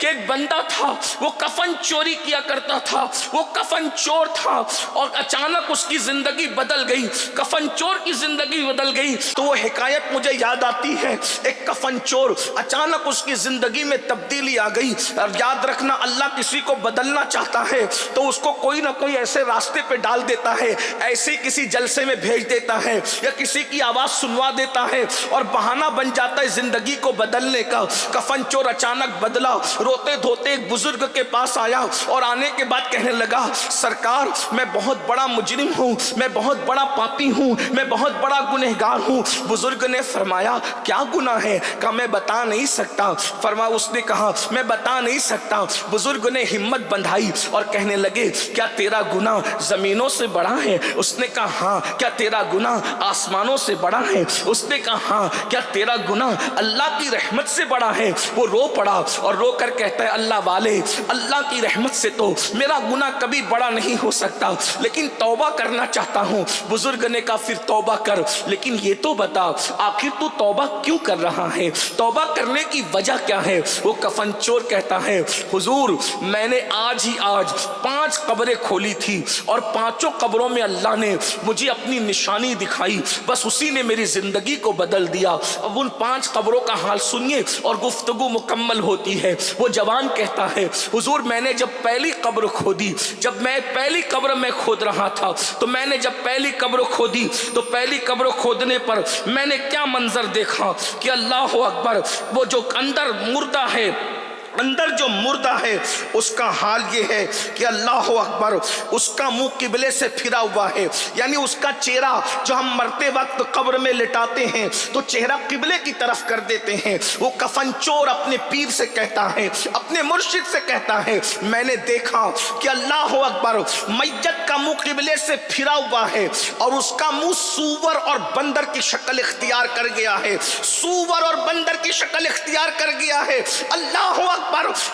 کہ ایک بندہ تھا وہ کفن چوری کیا کرتا تھا، وہ کفن چور تھا اور اچانک اس کی زندگی بدل گئی، کفن چور کی زندگی بدل گئی۔ تو وہ حکایت مجھے یاد آتی ہے، ایک کفن چور اچانک اس کی زندگی میں تبدیلی آ گئی۔ اور یاد رکھنا اللہ کسی کو بدلنا چاہتا ہے تو اس کو کوئی نہ کوئی ایسے راستے پہ ڈال دیتا ہے، ایسے کسی جلسے میں بھیج دیتا ہے یا کسی کی آواز سنوا دیتا ہے اور بہانہ بن جاتا ہے زندگی کو بدلنے کا۔ کفن چور اچانک بدلا، روتے دھوتے ایک بزرگ کے پاس آیا اور آنے کے بعد کہنے لگا سرکار میں بہت بڑا مجرم ہوں، میں بہت بڑا پاپی ہوں، میں بہت بڑا گنہگار ہوں۔ بزرگ نے فرمایا کیا گناہ ہے؟ کہا میں بتا نہیں سکتا۔ اس نے کہا میں بتا نہیں سکتا۔ بزرگ نے ہمت بندھائی اور کہنے لگے کیا تیرا گناہ زمینوں سے بڑا ہے؟ اس نے کہا ہاں۔ کیا تیرا گناہ آسمانوں سے بڑا ہے؟ اس نے کہا ہاں۔ کیا تیرا گناہ اللہ کی رحمت سے بڑا ہے؟ وہ رو پڑا اور رو کر کہتا ہے اللہ والے، اللہ کی رحمت سے تو میرا گناہ کبھی بڑا نہیں ہو سکتا، لیکن توبہ کرنا چاہتا ہوں۔ بزرگ نے کہا پھر توبہ کر، لیکن یہ تو بتا آخر تو توبہ کیوں کر رہا ہے؟ توبہ کرنے کی وجہ کیا ہے؟ وہ کفن چور کہتا ہے حضور میں نے آج ہی 5 قبریں کھولی تھی اور 5 قبروں میں اللہ نے مجھے اپنی نشانی دکھائی، بس اسی نے میری زندگی کو بدل دیا۔ اب ان 5 قبروں کا حال سنیے اور گفتگو مکمل ہوتی ہے۔ وہ جوان کہتا ہے حضور میں نے جب پہلی قبر کھودی، جب میں پہلی قبر میں کھود رہا تھا تو میں نے جب پہلی قبر کھودی تو پہلی قبر کھودنے پر میں نے کیا منظر دیکھا کہ اللہ اکبر، وہ جو اندر مردہ ہے، اندر جو مردہ ہے اس کا حال یہ ہے کہ اللہ اکبر اس کا منہ قبلے سے پھرا ہوا ہے، یعنی اس کا چہرہ جو ہم مرتے وقت قبر میں لٹاتے ہیں تو چہرہ قبلے کی طرف کر دیتے ہیں۔ وہ کفن چور اپنے پیر سے کہتا ہے، اپنے مرشد سے کہتا ہے میں نے دیکھا کہ اللہ اکبر میت کا منہ قبلے سے پھرا ہوا ہے اور اس کا منہ سور اور بندر کی شکل اختیار کر گیا ہے، سور اور بندر کی شکل اختیار کر گیا ہے۔ اللہ اکبر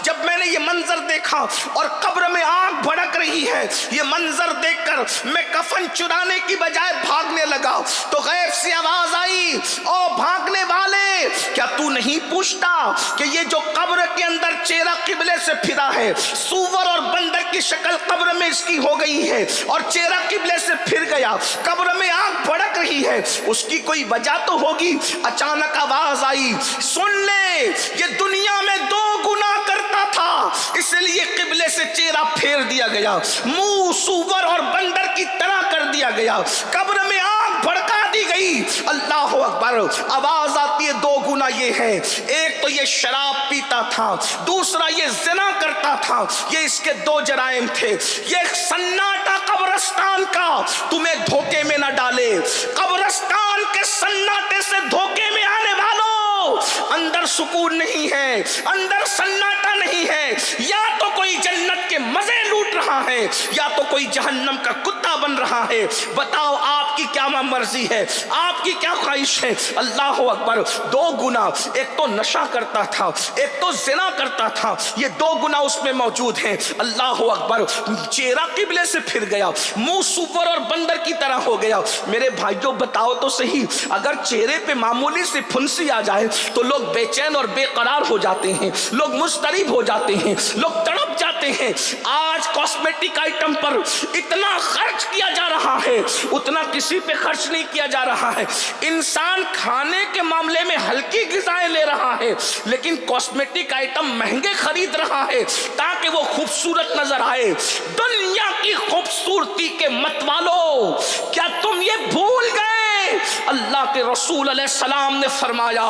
جب میں نے یہ منظر دیکھا اور قبر میں آگ بھڑک رہی ہے، یہ منظر دیکھ کر میں کفن چرانے کی بجائے بھاگنے لگا تو غیب سے آواز آئی او بھاگنے والے کیا تو نہیں پوچھتا کہ یہ جو قبر کے اندر چہرہ قبلے سے پھرا ہے، سور اور بندر کی شکل قبر میں اس کی ہو گئی ہے اور چہرہ قبلے سے پھر گیا، قبر میں آگ بھڑک رہی ہے، اس کی کوئی وجہ تو ہوگی۔ اچانک آواز آئی سن لے یہ دنیا میں 2 گناہ کرتا تھا اس لیے قبلے سے چہرہ پھیر دیا گیا، منہ سور اور بندر کی طرح کر دیا گیا، قبر میں آگ بھڑکا دی گئی۔ اللہ اکبر آواز آتی ہے 2 گناہ یہ ہے، ایک تو یہ شراب پیتا تھا، دوسرا یہ زنا کرتا تھا، یہ اس کے 2 جرائم تھے۔ یہ سناٹا قبرستان کا تمہیں دھوکے میں نہ ڈالے، قبرستان کے سناٹے سے دھوکے میں آنے والوں اندر سکون نہیں ہے، اندر سناٹا نہیں ہے، یا تو کوئی جنت کے مزے لوٹ رہا ہے یا تو کوئی جہنم کا کتا بن رہا ہے۔ بتاؤ آپ کی کیا مرضی ہے، آپ کی کیا خواہش ہے؟ اللہ اکبر 2 گناہ، ایک تو نشہ کرتا تھا، ایک تو زنا کرتا تھا، یہ 2 گناہ اس میں موجود ہیں۔ اللہ اکبر چہرہ قبلے سے پھر گیا، منہ سور اور بندر کی طرح ہو گیا۔ میرے بھائیوں بتاؤ تو صحیح، اگر چہرے پہ معمولی سی پھنسی آ جائے تو لوگ بے چین اور بے قرار ہو جاتے ہیں، لوگ مضطرب ہو جاتے ہیں، لوگ تڑپ جاتے ہیں۔ آج کاسمیٹک آئٹم پر اتنا خرچ کیا جا رہا ہے اتنا کسی پہ خرچ نہیں کیا جا رہا ہے۔ انسان کھانے کے معاملے میں ہلکی غذائیں لے رہا ہے لیکن کاسمیٹک آئٹم مہنگے خرید رہا ہے تاکہ وہ خوبصورت نظر آئے۔ دنیا کی خوبصورتی کے مت والو کیا تم یہ بھول گئے اللہ کے رسول علیہ السلام نے فرمایا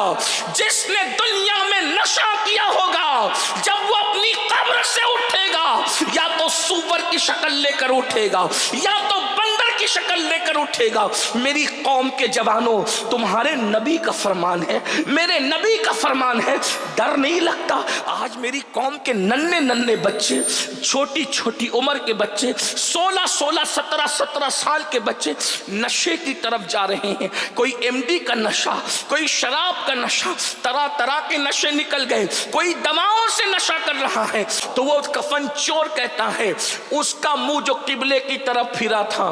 جس نے دنیا میں نشہ کیا ہوگا جب وہ اپنی قبر سے اٹھے گا یا تو سور کی شکل لے کر اٹھے گا یا تو بندر کی شکل لے کر اٹھے گا۔ میری قوم کے جوانوں تمہارے نبی کا فرمان ہے، میرے نبی کا فرمان ہے، ڈر نہیں لگتا؟ آج میری قوم کے ننھے ننھے بچے، چھوٹی چھوٹی عمر کے بچے، 16 17 سال کے بچے نشے کی طرف جا رہے ہیں۔ کوئی ایم ڈی کا نشہ، کوئی شراب کا نشہ، طرح طرح کے نشے نکل گئے، کوئی دواؤں سے نشہ کر رہا ہے۔ تو وہ کفن چور کہتا ہے اس کا منہ جو قبلے کی طرف پھرا تھا،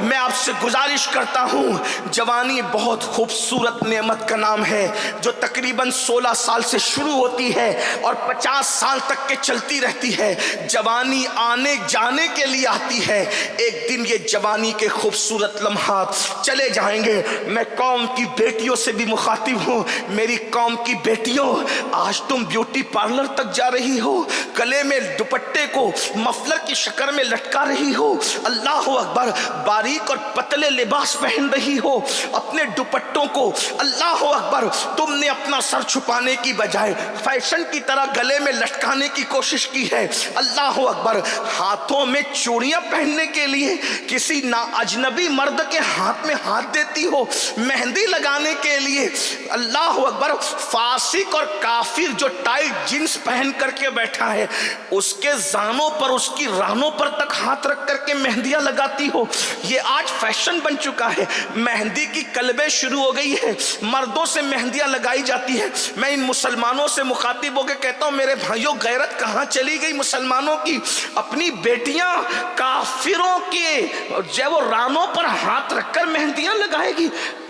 میں آپ سے گزارش کرتا ہوں، جوانی بہت خوبصورت نعمت کا نام ہے جو تقریباً 16 سال سے شروع ہوتی ہے اور 50 سال تک کے چلتی رہتی ہے۔ جوانی آنے جانے کے لیے آتی ہے، ایک دن یہ جوانی کے خوبصورت لمحات چلے جائیں گے۔ میں قوم کی بیٹیوں سے بھی مخاطب ہوں، میری قوم کی بیٹیوں، آج تم بیوٹی پارلر تک جا رہی ہو، گلے میں دوپٹے کو مفلر کی شکل میں لٹکا رہی ہو، اللہ اکبر، باریک اور پتلے لباس پہن رہی ہو، اپنے دوپٹوں کو اللہ اکبر تم نے اپنا سر چھپانے کی بجائے فیشن کی طرح گلے میں لٹکانے کی کوشش کی ہے، اللہ اکبر، ہاتھوں میں چوڑیاں پہننے کے لیے کسی نا اجنبی مرد کے ہاتھ میں ہاتھ دیتی ہو، مہندی لگانے کے لیے اللہ اکبر فاسق اور کافر جو ٹائٹ جینس پہن کر کے بیٹھا ہے اس کے زانوں پر، اس کی رانوں پر تک ہاتھ رکھ کر کے مہندیاں لگاتی ہو۔ یہ آج فیشن بن چکا ہے، مہندی کی کلبیں شروع ہو گئی ہے، مردوں سے مہندیاں لگائی جاتی ہے۔ میں ان مسلمانوں سے مخاطب ہو کے کہتا ہوں میرے بھائیوں، غیرت کہاں چلی گئی مسلمانوں کی؟ اپنی بیٹیاں کافروں کے جو وہ رانوں پر ہاتھ رکھ کر مہندیاں لگائے گی۔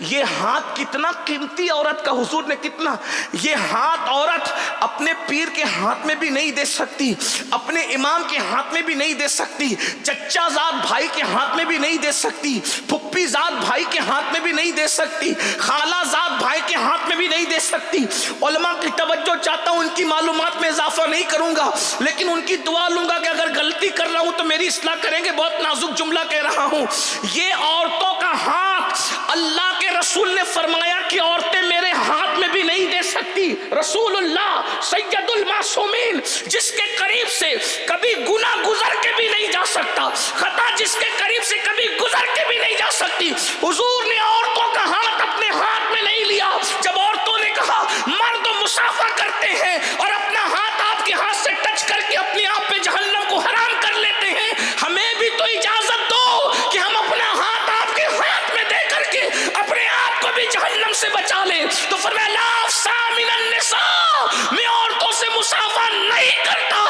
یہ ہاتھ کتنا قیمتی عورت کا، حضور نے کتنا، یہ ہاتھ عورت اپنے پیر کے ہاتھ میں بھی نہیں دے سکتی، اپنے امام کے ہاتھ میں بھی نہیں دے سکتی، چچا زاد بھائی کے ہاتھ میں بھی نہیں دے سکتی، پھپھی زاد بھائی کے ہاتھ میں بھی نہیں دے سکتی، خالہ زاد بھائی کے ہاتھ میں بھی نہیں دے سکتی۔ علماء کی توجہ چاہتا ہوں، ان کی معلومات میں اضافہ نہیں کروں گا لیکن ان کی دعا لوں گا کہ اگر غلطی کر رہا ہوں تو میری اصلاح کریں گے۔ بہت نازک جملہ کہہ رہا ہوں، یہ عورتوں کا ہاتھ اللہ کے رسول نے فرمایا کہ عورتیں میرے ہاتھ میں بھی نہیں دے سکتی۔ رسول اللہ سید المعصومین جس کے قریب سے کبھی گناہ گزر کے بھی نہیں جا سکتا، خطا جس کے قریب سے کبھی گزر کے بھی نہیں جا سکتی، حضور نے عورتوں کا ہاتھ اپنے ہاتھ میں نہیں لیا۔ جب عورتوں نے کہا مرد مصافحہ کرتے ہیں اور اپنا ہاتھ آپ کے ہاتھ سے ٹچ کر کے اپنے آپ پہ جہنم کو حرام کر لیتے ہیں، ہمیں بھی تو اجازت دو کہ ہم اپنا ہاتھ آپ کے ہاتھ میں دے کر کے اپنے آپ کو بھی جہنم سے بچا لیں۔ تو فرمایا لا افسا من النساء، میں عورتوں سے مصافحہ نہیں کرتا۔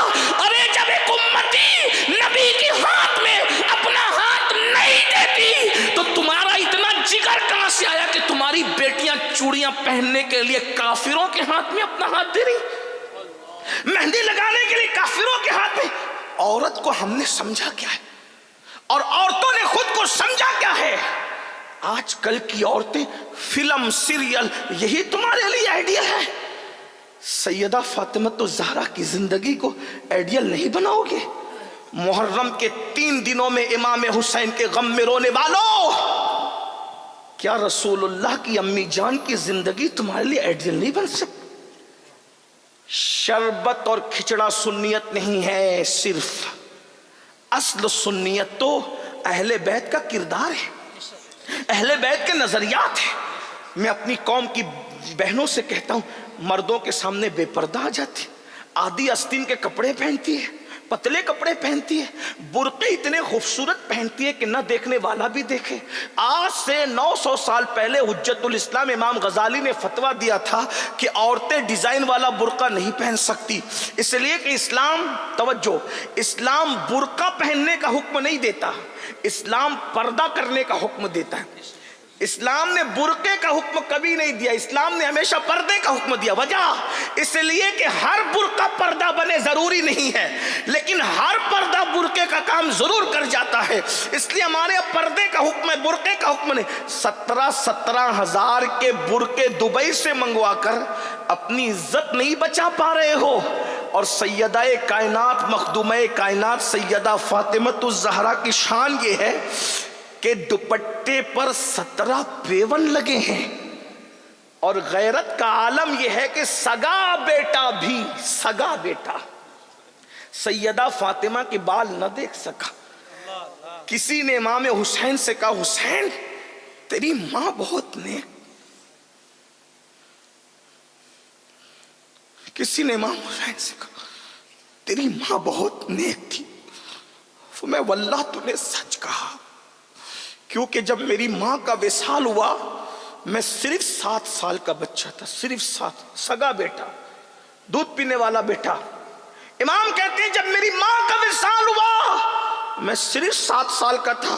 ارے جب ایک امتی نبی کے ہاتھ میں اپنا ہاتھ نہیں دیتی تو تمہارا اتنا جگر کہاں سے آیا کہ تمہاری بیٹیاں چوڑیاں پہننے کے لیے کافروں کے ہاتھ میں اپنا ہاتھ دے رہی، مہندی لگانے کے لیے کافروں کے ہاتھ میں؟ عورت کو ہم نے سمجھا کیا ہے اور عورتوں نے خود کو سمجھا کیا ہے؟ آج کل کی عورتیں فلم سیریل یہی تمہارے لیے آئیڈیل ہے؟ سیدہ فاطمہ الزہرا کی زندگی کو آئیڈیل نہیں بناؤ گے؟ محرم کے 3 دنوں میں امام حسین کے غم میں رونے والوں، کیا رسول اللہ کی امی جان کی زندگی تمہارے لیے آئیڈیل نہیں بن سکتی؟ شربت اور کھچڑا سنیت نہیں ہے، صرف اصل سنیت تو اہل بیت کا کردار ہے، اہل بیت کے نظریات ہیں۔ میں اپنی قوم کی بہنوں سے کہتا ہوں، مردوں کے سامنے بے پردہ آ جاتی، آدھی آستین کے کپڑے پہنتی ہے، پتلے کپڑے پہنتی ہے، برقعے اتنے خوبصورت پہنتی ہے کہ نہ دیکھنے والا بھی دیکھے۔ آج سے 900 سال پہلے حجت الاسلام امام غزالی نے فتویٰ دیا تھا کہ عورتیں ڈیزائن والا برقع نہیں پہن سکتی، اس لیے کہ اسلام، توجہ، اسلام برقع پہننے کا حکم نہیں دیتا، اسلام پردہ کرنے کا حکم دیتا ہے۔ اسلام نے برقعے کا حکم کبھی نہیں دیا، اسلام نے ہمیشہ پردے کا حکم دیا۔ وجہ اس لیے کہ ہر برقع پردہ بنے ضروری نہیں ہے، لیکن ہر پردہ برقعے کا کام ضرور کر جاتا ہے، اس لیے ہمارے اب پردے کا حکم ہے، برقعے کا حکم نہیں۔ 17 ہزار کے برقعے دبئی سے منگوا کر اپنی عزت نہیں بچا پا رہے ہو، اور سیدہ کائنات مخدومہ کائنات سیدہ فاطمہ الزہرا کی شان یہ ہے کہ دوپٹے پر 17 پیون لگے ہیں، اور غیرت کا عالم یہ ہے کہ سگا بیٹا بھی، سگا بیٹا سیدہ فاطمہ کے بال نہ دیکھ سکا۔ کسی نے امام حسین سے کہا حسین تیری ماں بہت نیک، کسی نے امام حسین سے کہا تیری ماں بہت نیک تھی، میں واللہ تو نے سچ کہا، کیونکہ جب میری ماں کا وصال ہوا میں صرف 7 سال کا بچہ تھا، صرف 7، سگا بیٹا، دودھ پینے والا بیٹا۔ امام کہتے ہیں جب میری ماں کا وصال ہوا میں صرف 7 سال کا تھا،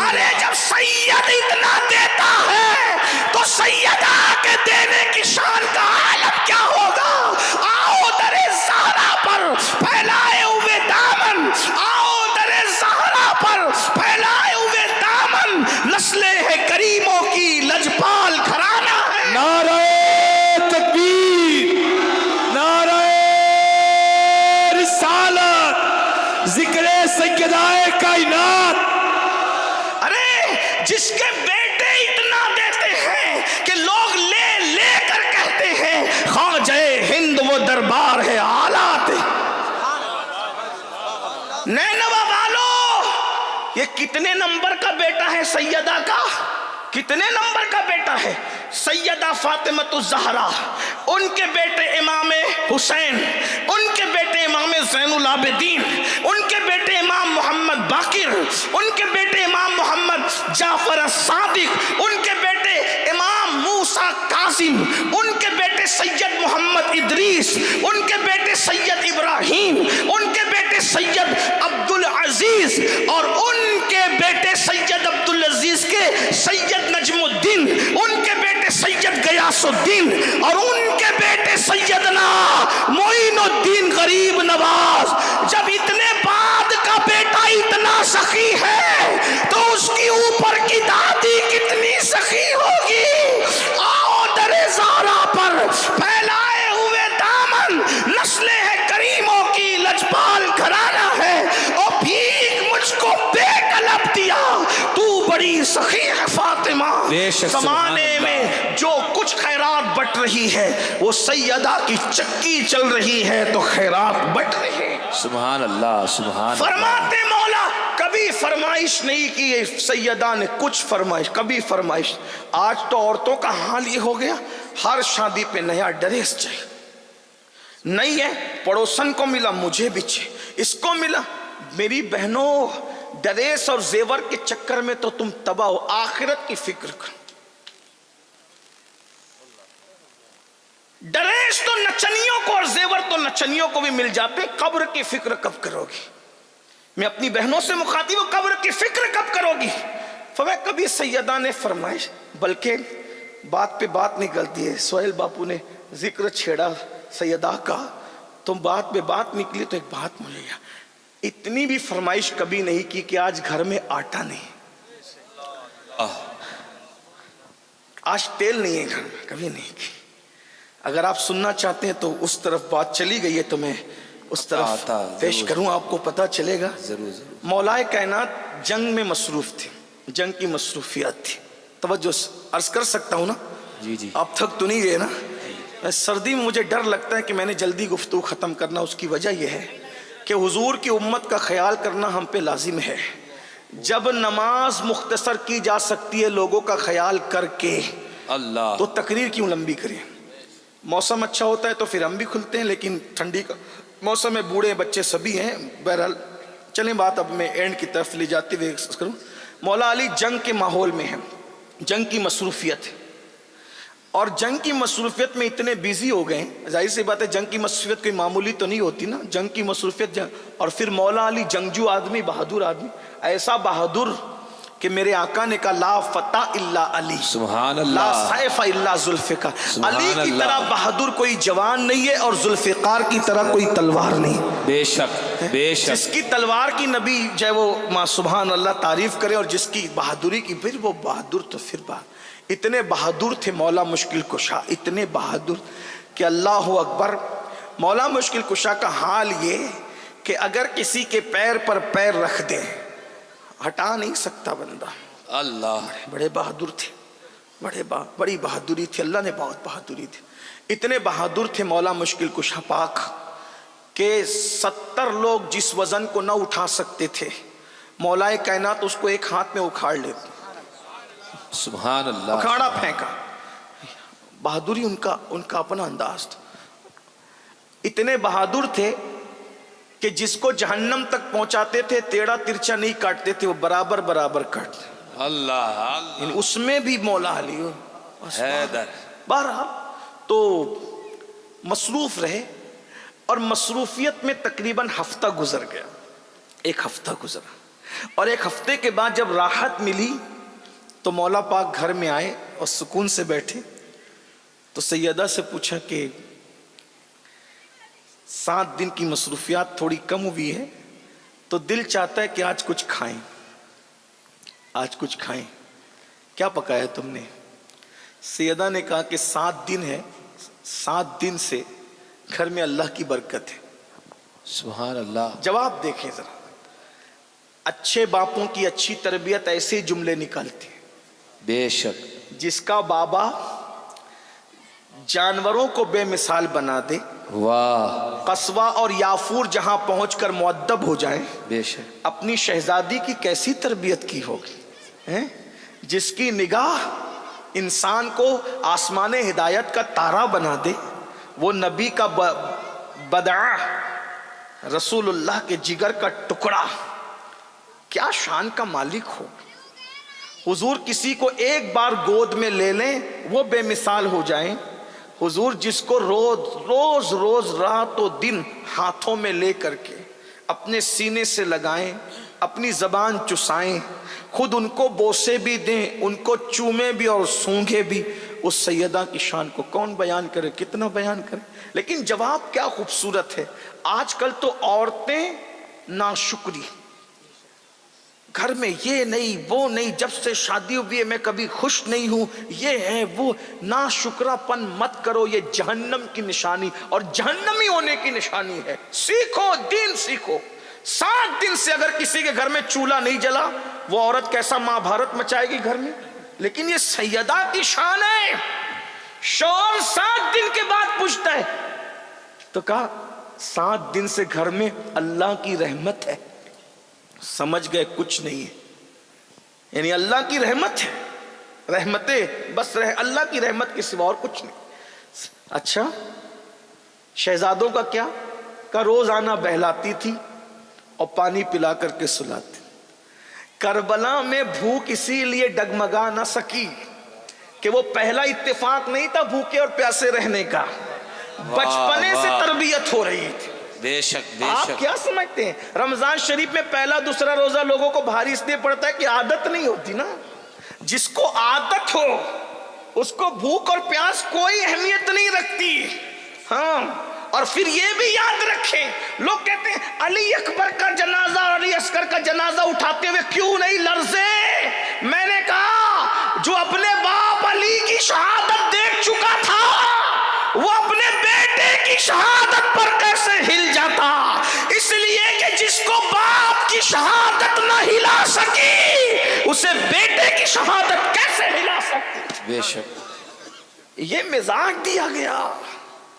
ارے جب سید اتنا دیتا ہے تو سیدہ کے دینے کی شان کا عالم کیا ہوگا. آؤ در زہرا پر پھیلائے ہوئے دامن, آؤ در زہرا پر پھیلائے ہوئے دامن, نسل ہے کریموں کی لجپال گھرانہ ہے. نعرہ تکبیر, نعرہ رسالت, ذکر سیدائے کائنات. ارے جس کے بیٹے اتنا دیتے ہیں کہ لوگ لے لے کر کہتے ہیں خواجہ ہند وہ دربار ہے آلات. نینوا والو, یہ کتنے نمبر کا بیٹا ہے سیدہ کا, کتنے نمبر کا بیٹا ہے. سیدہ فاطمۃ الزہرا, ان کے بیٹے امام حسین, ان کے بیٹے امام زین العابدین, ان کے بیٹے امام محمد باقر, ان کے بیٹے امام محمد جعفر الصادق, ان کے بیٹے امام موسیٰ کاظم, ان کے بیٹے سید محمد ادریس, ان کے بیٹے سید ابراہیم, ان کے بیٹے سید عبدالعزیز, اور ان کے بیٹے سید عبدالعزیز کے سید نجم الدین, ان کے بیٹے سید غیاث الدین, اور ان کے بیٹے سیدنا معین الدین غریب نواز. جب اتنے بعد کا بیٹا اتنا سخی ہے تو اس کی اوپر کی دادی کتنی سخی ہوگی. آؤ در زہرا پر پھیلائے ہوئے دامن, نسل ہے کریموں کی لجپال گھرانہ ہے. اور بھیک مجھ کو بے قلب دیا, تو بڑی سخی ہے فاطمہ. زمانے میں جو کچھ خیرات بٹ رہی ہے وہ سیدہ کی چکی چل رہی ہے تو خیرات بٹ رہی ہے. سبحان اللہ, سبحان. فرماتے مولا کبھی فرمائش نہیں کی سیدہ نے, کچھ فرمائش, کبھی فرمائش. آج تو عورتوں کا حال یہ ہو گیا, ہر شادی پہ نیا ڈریس چاہیے. نہیں ہے, پڑوسن کو ملا مجھے بھی چاہیے, اس کو ملا. میری بہنوں, ڈریس اور زیور کے چکر میں تو تم تباہ ہو. آخرت کی فکر کرو. ڈریس تو نچنیوں کو اور زیور تو نچنیوں کو بھی مل جاتے, قبر کی فکر کب کرو گی. میں اپنی بہنوں سے مخاطب ہوں, قبر کی فکر کب کرو گی. فرمایا کبھی سیدہ نے فرمائش, بلکہ بات پہ بات نکلتی ہے. سہیل باپو نے ذکر چھیڑا سیدہ کا, تم بات پہ بات نکلی تو ایک بات مجھے یاد, اتنی بھی فرمائش کبھی نہیں کی کہ آج گھر میں آٹا نہیں, آج تیل نہیں ہے گھر میں, کبھی نہیں کی. اگر آپ سننا چاہتے ہیں تو اس طرف بات چلی گئی ہے تو میں اس طرف پیش کروں, آپ کو پتا چلے گا. ضرور ضرور. مولائے کائنات جنگ میں مصروف تھے, جنگ کی مصروفیات تھی. توجہ عرض کر سکتا ہوں نا؟ جی جی. آپ تھک تو نہیں گئے نا؟ سردی میں مجھے ڈر لگتا ہے کہ میں نے جلدی گفتگو ختم کرنا. اس کی وجہ یہ ہے کہ حضور کی امت کا خیال کرنا ہم پہ لازم ہے. جب نماز مختصر کی جا سکتی ہے لوگوں کا خیال کر کے, اللہ, تو تقریر کیوں لمبی کریں. موسم اچھا ہوتا ہے تو پھر ہم بھی کھلتے ہیں, لیکن ٹھنڈی کا موسم ہے, بوڑھے بچے سبھی ہیں. بہرحال چلیں بات اب میں اینڈ کی طرف لے جاتے ہوئے کروں. مولا علی جنگ کے ماحول میں ہیں, جنگ کی مصروفیت ہے, اور جنگ کی مصروفیت میں اتنے بیزی ہو گئے. ظاہر سی بات ہے جنگ کی مصروفیت کوئی معمولی تو نہیں ہوتی نا, جنگ کی مصروفیت اور پھر مولا علی جنگجو آدمی, بہادر آدمی, ایسا بہادر کہ میرے آقا نے کہا لا فتح الا علی, سبحان اللہ, لا سیف الا ذوالفقار. علی کی طرح بہادر کوئی جوان نہیں ہے اور ذوالفقار کی طرح کوئی تلوار نہیں. بے شک, بے شک. جس کی تلوار کی نبی جائے وہ سبحان اللہ تعریف کرے, اور جس کی بہادری کی پھر وہ بہادر تو پھر بات. اتنے بہادر تھے مولا مشکل کشا, اتنے بہادر کہ اللہ اکبر. مولا مشکل کشا کا حال یہ کہ اگر کسی کے پیر پر پیر رکھ دے ہٹا نہیں سکتا بندہ. اللہ, بڑے بہادر تھے, بڑی بہادری تھی, اللہ نے بہت بہادری تھی. اتنے بہادر تھے مولا مشکل کشا پاک کہ 70 لوگ جس وزن کو نہ اٹھا سکتے تھے مولا کائنات اس کو ایک ہاتھ میں اکھاڑ لیتے. سبحان اللہ, اکھاڑا پھینکا. بہادری ان کا اپنا انداز تھا. اتنے بہادر تھے کہ جس کو جہنم تک پہنچاتے تھے ٹیڑھا ترچھا نہیں کاٹتے تھے, وہ برابر برابر کاٹتے. اللہ, یعنی اس میں بھی مولا علی حیدر. بہرحال تو مصروف رہے, اور مصروفیت میں تقریباً ہفتہ گزر گیا, ایک ہفتہ گزرا. اور ایک ہفتے کے بعد جب راحت ملی تو مولا پاک گھر میں آئے اور سکون سے بیٹھے تو سیدہ سے پوچھا کہ 7 دن کی مصروفیات تھوڑی کم ہوئی ہے تو دل چاہتا ہے کہ آج کچھ کھائیں، آج کچھ کھائیں، کیا پکایا تم نے؟ سیدہ نے کہا کہ 7 دن ہے، 7 دن سے گھر میں اللہ کی برکت ہے۔ سبحان اللہ۔ جواب دیکھیں ذرا، اچھے باپوں کی اچھی تربیت ایسے جملے نکالتی ہے۔ بے شک۔ جس کا بابا جانوروں کو بے مثال بنا دے، واہ، قصوہ اور یافور جہاں پہنچ کر مؤدب ہو جائیں، بے شک۔ اپنی شہزادی کی کیسی تربیت کی ہوگی ہیں؟ جس کی نگاہ انسان کو آسمان ہدایت کا تارا بنا دے، وہ نبی کا بدعہ، رسول اللہ کے جگر کا ٹکڑا، کیا شان کا مالک ہو۔ حضور کسی کو ایک بار گود میں لے لیں وہ بے مثال ہو جائیں۔ حضور جس کو روز روز رات و دن ہاتھوں میں لے کر کے اپنے سینے سے لگائیں، اپنی زبان چسائیں، خود ان کو بوسے بھی دیں، ان کو چومے بھی اور سونگھے بھی، اس سیدہ کی شان کو کون بیان کرے، کتنا بیان کرے۔ لیکن جواب کیا خوبصورت ہے۔ آج کل تو عورتیں ناشکری، گھر میں یہ نہیں وہ نہیں، جب سے شادی ہوئی ہے میں کبھی خوش نہیں ہوں، یہ ہے وہ۔ ناشکرا پن مت کرو، یہ جہنم کی نشانی اور جہنمی ہونے کی نشانی ہے۔ سیکھو، دین سیکھو۔ 7 دن سے اگر کسی کے گھر میں چولہا نہیں جلا، وہ عورت کیسا ماں بھارت مچائے گی گھر میں۔ لیکن یہ سیدہ کی شان ہے، شوہر 7 دن کے بعد پوچھتا ہے تو کہا 7 دن سے گھر میں اللہ کی رحمت ہے۔ سمجھ گئے کچھ نہیں ہے، یعنی اللہ کی رحمت ہے، رحمتیں بس اللہ کی رحمت کے سوا اور کچھ نہیں۔ اچھا شہزادوں کا کیا؟ کا روزانہ بہلاتی تھی اور پانی پلا کر کے سلاتی۔ کربلا میں بھوک اسی لیے ڈگمگا نہ سکی کہ وہ پہلا اتفاق نہیں تھا بھوکے اور پیاسے رہنے کا، بچپنے سے تربیت ہو رہی تھی۔ بے شک بے آپ شک۔ کیا سمجھتے ہیں رمضان شریف میں پہلا دوسرا روزہ لوگوں کو بھاری اس لیے پڑتا ہے کہ عادت نہیں ہوتی نا۔ جس کو عادت ہو اس کو بھوک اور پیاس کوئی اہمیت نہیں رکھتی۔ ہاں، اور پھر یہ بھی یاد رکھیں، لوگ کہتے ہیں علی اکبر کا جنازہ اور علی اصغر کا جنازہ اٹھاتے ہوئے کیوں نہیں لرزے؟ میں نے کہا جو اپنے باپ علی کی شہادت دیکھ چکا تھا وہ اپنے بیٹے کی شہادت پر کیسے ہل جاتا؟ اس لیے کہ جس کو باپ کی شہادت نہ ہلا سکی اسے بیٹے کی شہادت کیسے ہلا سکتی؟ بے شک۔ یہ مزاج دیا گیا،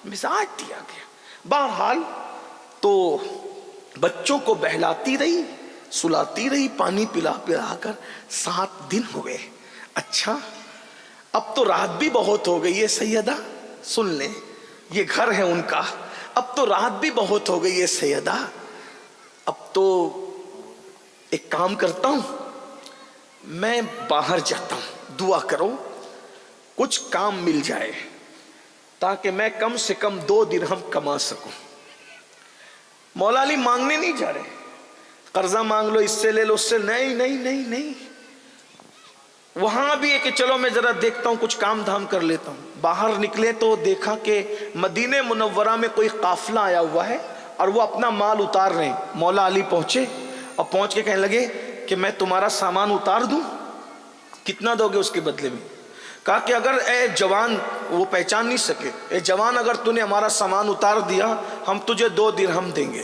مزاج دیا گیا۔ بہرحال تو بچوں کو بہلاتی رہی، سلاتی رہی، پانی پلا پلا کر 7 دن ہوئے۔ اچھا اب تو رات بھی بہت ہو گئی ہے سیدہ، سن لیں یہ گھر ہے ان کا، اب تو رات بھی بہت ہو گئی ہے سیدہ، اب تو ایک کام کرتا ہوں، میں باہر جاتا ہوں، دعا کرو کچھ کام مل جائے تاکہ میں کم سے کم 2 درہم کما سکوں۔ مولا علی مانگنے نہیں جا رہے، قرضہ مانگ لو، اس سے لے لو، اس سے نہیں نہیں نہیں نہیں، وہاں بھی ہے کہ چلو میں ذرا دیکھتا ہوں کچھ کام دھام کر لیتا ہوں۔ باہر نکلے تو دیکھا کہ مدینہ منورہ میں کوئی قافلہ آیا ہوا ہے اور وہ اپنا مال اتار رہے ہیں۔ مولا علی پہنچے اور پہنچ کے کہنے لگے کہ میں تمہارا سامان اتار دوں، کتنا دو گے اس کے بدلے میں؟ کہا کہ اگر اے جوان، وہ پہچان نہیں سکے، اے جوان اگر تو نے ہمارا سامان اتار دیا ہم تجھے 2 درہم دیں گے۔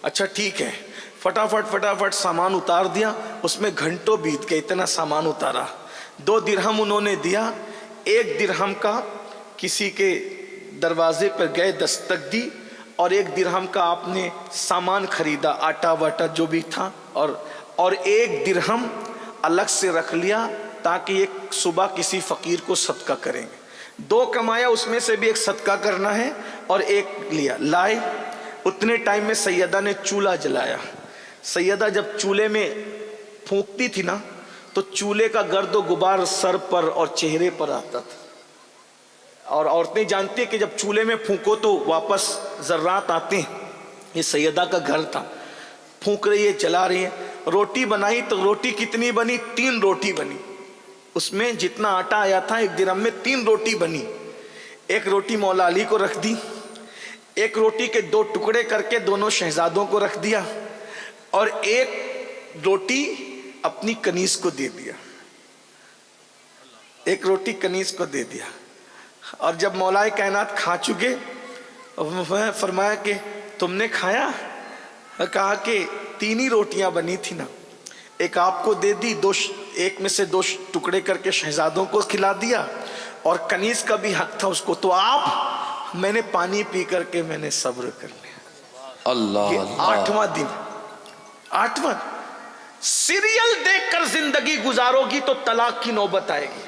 اچھا ٹھیک ہے، فٹافٹ سامان اتار دیا، اس میں گھنٹوں بیت گئے، اتنا سامان اتارا۔ 2 درہم انہوں نے دیا، 1 درہم کا کسی کے دروازے پر گئے دستک دی اور 1 درہم کا آپ نے سامان خریدا، آٹا واٹا جو بھی تھا، اور 1 درہم الگ سے رکھ لیا تاکہ ایک صبح کسی فقیر کو صدقہ کریں گے۔ 2 کمایا، اس میں سے بھی 1 صدقہ کرنا ہے اور 1 لیا، لائے۔ اتنے ٹائم میں سیدہ نے چولہا جلایا۔ سیدہ جب چولہے میں پھونکتی تھی نا تو چولہے کا گرد و غبار سر پر اور چہرے پر آتا تھا، اور عورتیں جانتی ہیں کہ جب چولہے میں پھونکو تو واپس ذرات آتے ہیں۔ یہ سیدہ کا گھر تھا، پھونک رہی ہے، چلا رہی ہے، روٹی بنائی تو روٹی کتنی بنی؟ 3 روٹی بنی. اس میں جتنا آٹا آیا تھا 1 درہم میں 3 روٹی بنی. ایک روٹی مولا علی کو رکھ دی, ایک روٹی کے 2 ٹکڑے کر کے دونوں شہزادوں کو رکھ دیا, اور ایک روٹی اپنی کنیز کو دے دیا. ایک روٹی کنیز کو دے دیا. اور جب مولا کائنات کھا چکے, فرمایا کہ تم نے کھایا؟ کہا کہ 3 ہی روٹیاں بنی تھی نا, ایک آپ کو دے دی, ایک میں سے 2 ٹکڑے کر کے شہزادوں کو کھلا دیا, اور کنیز کا بھی حق تھا اس کو, تو آپ, میں نے پانی پی کر کے میں نے صبر کر لیا. اللہ یہ 8واں دن, 8واں سیریل دیکھ کر زندگی گزارو گی تو طلاق کی نوبت آئے گی,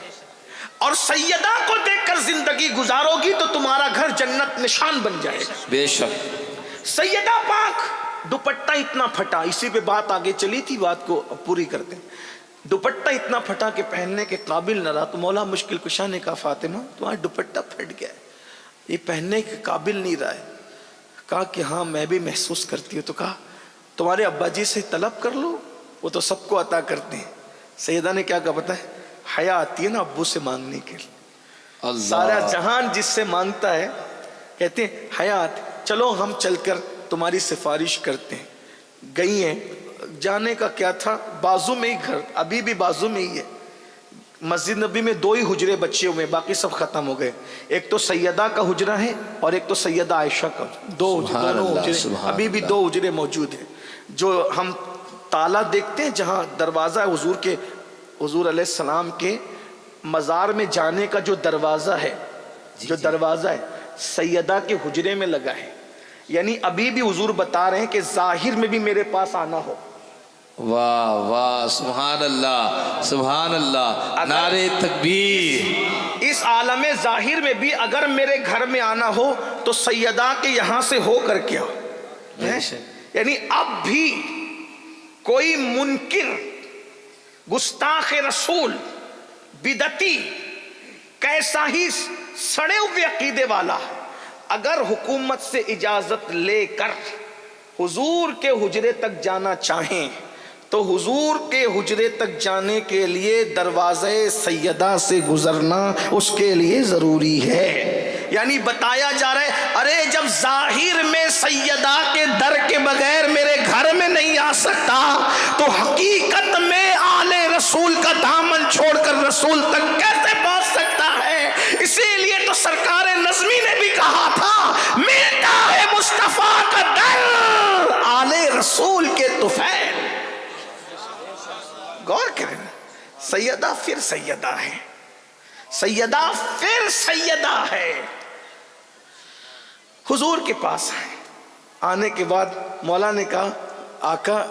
اور سیدہ کو دیکھ کر زندگی گزارو گی تو تمہارا گھر جنت نشان بن جائے گا. بے شک. سیدہ پاک دوپٹہ اتنا پھٹا, اسی پہ بات آگے چلی تھی, بات کو پوری کرتے ہیں. دوپٹہ اتنا پھٹا کہ پہننے کے قابل نہ رہا, تو مولا مشکل کشا نے کہا فاطمہ تمہارا دوپٹہ پھٹ گیا ہے, یہ پہننے کے قابل نہیں رہا ہے. کہا کہ ہاں میں بھی محسوس کرتی ہوں. تو کہا تمہارے ابا جی سے طلب کر لو, وہ تو سب کو عطا کرتے ہیں. سیدہ نے کیا کہا پتہ ہے, حیا آتی ہے نا ابو سے مانگنے کے لیے. سارا جہان جس سے مانگتا ہے کہتے ہیں حیا آتی, چلو ہم چل کر تمہاری سفارش کرتے ہیں. گئی ہیں, جانے کا کیا تھا, بازو میں ہی گھر, ابھی بھی بازو میں ہی ہے. مسجد نبی میں 2 ہی حجرے بچے ہوئے, باقی سب ختم ہو گئے. ایک تو سیدہ کا حجرہ ہے اور ایک تو سیدہ عائشہ کا, 2 حجرے, ابھی بھی 2 حجرے موجود ہیں. جو ہم تالا دیکھتے ہیں جہاں دروازہ حضور کے, حضور علیہ السلام کے مزار میں جانے کا جو دروازہ ہے, جو دروازہ ہے سیدہ کے حجرے میں لگا ہے. یعنی ابھی بھی حضور بتا رہے ہیں کہ ظاہر میں بھی میرے پاس آنا ہو. واہ واہ, سبحان اللہ سبحان اللہ, نعرے تکبیر. اس عالم ظاہر میں بھی اگر میرے گھر میں آنا ہو تو سیدہ کے یہاں سے ہو کر کے آؤ. یعنی اب بھی کوئی منکر, گستاخ رسول, بدعتی, کیسا ہی سڑے ہوئے عقیدے والا, اگر حکومت سے اجازت لے کر حضور کے حجرے تک جانا چاہیں تو حضور کے حجرے تک جانے کے لیے دروازے سیدہ سے گزرنا اس کے لیے ضروری ہے. یعنی بتایا جا رہا ہے ارے جب ظاہر میں سیدہ کے در کے بغیر میرے گھر میں نہیں آ سکتا تو حقیقت میں آل رسول کا دامن چھوڑ کر رسول تک کیسے پہنچ سکتا ہے. اسی لیے تو سرکار نظمی نے بھی کہا تھا ملتا ہے مصطفیٰ کا در آل رسول کے طفیل. غور کریں, سیدہ پھر سیدہ ہے, سیدہ پھر سیدہ ہے. حضور کے پاس آنے کے بعد مولا نے کہا آقا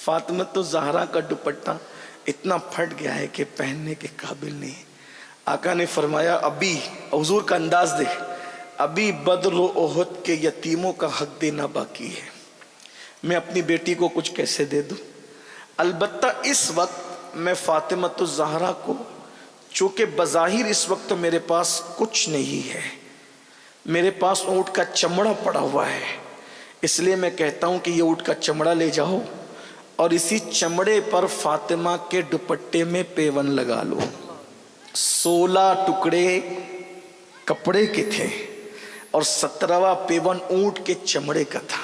فاطمۃ الزہرا کا دوپٹہ اتنا پھٹ گیا ہے کہ پہننے کے قابل نہیں. آقا نے فرمایا ابھی, حضور کا انداز دیکھ, ابھی بدر و احد کے یتیموں کا حق دینا باقی ہے. میں اپنی بیٹی کو کچھ کیسے دے دوں؟ البتہ اس وقت میں فاطمۃ الزہرا کو, چونکہ بظاہر اس وقت میرے پاس کچھ نہیں ہے, میرے پاس اونٹ کا چمڑا پڑا ہوا ہے, اس لیے میں کہتا ہوں کہ یہ اونٹ کا چمڑا لے جاؤ اور اسی چمڑے پر فاطمہ کے دوپٹے میں پیون لگا لو. 16 ٹکڑے کپڑے کے تھے اور 17واں پیون اونٹ کے چمڑے کا تھا,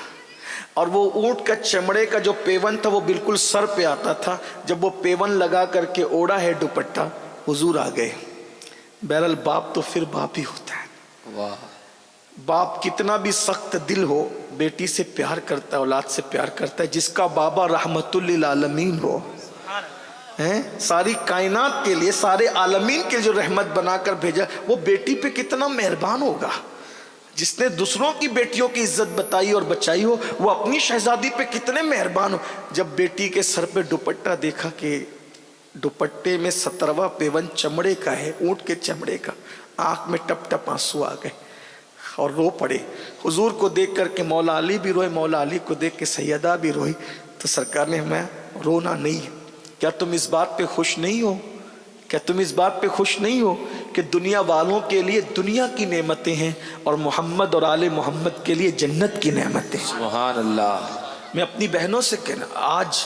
اور وہ اونٹ کا چمڑے کا جو پیون تھا وہ بالکل سر پہ آتا تھا. جب وہ پیون لگا کر کے اوڑا ہے دوپٹہ, حضور آ گئے. بہرحال باپ تو پھر باپ ہی ہوتا ہے. واہ, باپ کتنا بھی سخت دل ہو بیٹی سے پیار کرتا ہے, اولاد سے پیار کرتا ہے. جس کا بابا رحمت للعالمین ہو, ساری کائنات کے لیے, سارے عالمین کے جو رحمت بنا کر بھیجا, وہ بیٹی پہ کتنا مہربان ہوگا. جس نے دوسروں کی بیٹیوں کی عزت بتائی اور بچائی ہو, وہ اپنی شہزادی پہ کتنے مہربان ہو. جب بیٹی کے سر پہ دوپٹہ دیکھا کہ دوپٹے میں 17واں پیون چمڑے کا ہے, اونٹ کے چمڑے کا, آنکھ میں ٹپ ٹپ آنسو آ گئے اور رو پڑے. حضور کو دیکھ کر کے مولا علی بھی روئے, مولا علی کو دیکھ کے سیدہ بھی روئی. تو سرکار نے میں رونا نہیں, کیا تم اس بات پہ خوش نہیں ہو, کیا تم اس بات پہ خوش نہیں ہو کہ دنیا والوں کے لیے دنیا کی نعمتیں ہیں اور محمد اور آل محمد کے لیے جنت کی نعمتیں. سبحان اللہ. میں اپنی بہنوں سے کہنا, آج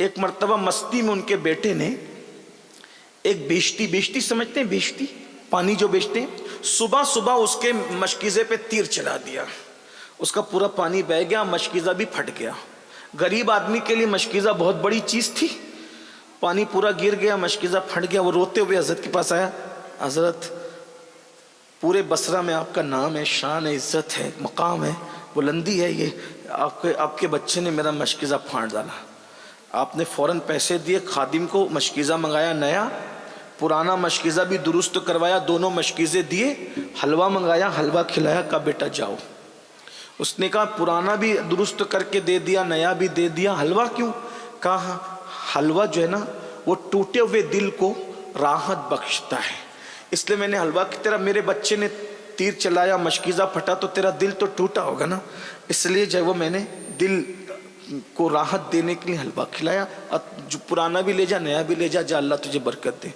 ایک مرتبہ مستی میں ان کے بیٹے نے ایک بیشتی سمجھتے ہیں بیشتی، پانی جو بیچتے ہیں، صبح صبح اس کے مشکیزے پہ تیر چلا دیا، اس کا پورا پانی بہہ گیا، مشکیزہ بھی پھٹ گیا۔ غریب آدمی کے لیے مشکیزہ بہت بڑی چیز تھی، پانی پورا گر گیا، مشکیزہ پھٹ گیا۔ وہ روتے ہوئے حضرت کے پاس آیا، حضرت پورے بصرہ میں آپ کا نام ہے، شان ہے، عزت ہے، مقام ہے، بلندی ہے، یہ آپ کے بچے نے میرا مشکیزہ پھاڑ ڈالا۔ آپ نے فوراً پیسے دیے، خادم کو مشکیزہ منگایا نیا، پرانا مشکیزہ بھی درست کروایا، دونوں مشکیزے دیے، حلوہ منگایا، حلوہ کھلایا، کہا بیٹا جاؤ۔ اس نے کہا پرانا بھی درست کر کے دے دیا، نیا بھی دے دیا، حلوہ کیوں؟ کہا حلوہ جو ہے نا وہ ٹوٹے ہوئے دل کو راحت بخشتا ہے، اس لیے میں نے حلوہ کی طرح، میرے بچے نے تیر چلایا، مشکیزہ پھٹا تو تیرا دل تو ٹوٹا ہوگا نا، اس لیے جو وہ میں نے دل کو راحت دینے کے لیے حلوہ کھلایا، جو پرانا بھی لے جا، نیا بھی لے جا، جا اللہ تجھے برکت دے۔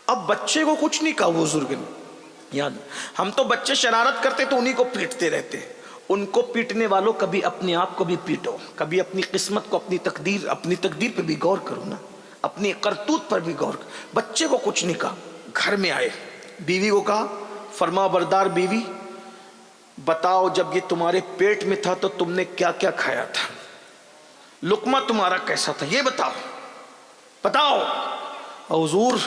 اب بچے کو کچھ نہیں کہا وہ بزرگ نے، یاد ہم تو بچے شرارت کرتے تو انہی کو پیٹتے رہتے، ان کو پیٹنے والوں کبھی اپنے آپ کو بھی پیٹو، کبھی اپنی قسمت کو، اپنی تقدیر پہ بھی غور کرو نا، اپنی کرتوت پر بھی غور کرو۔ بچے کو کچھ نہیں کہا، گھر میں آئے، بیوی کو کہا فرما بردار بیوی بتاؤ جب یہ تمہارے پیٹ میں تھا تو تم نے کیا کیا کھایا تھا، لقمہ تمہارا کیسا تھا، یہ بتاؤ۔ حضور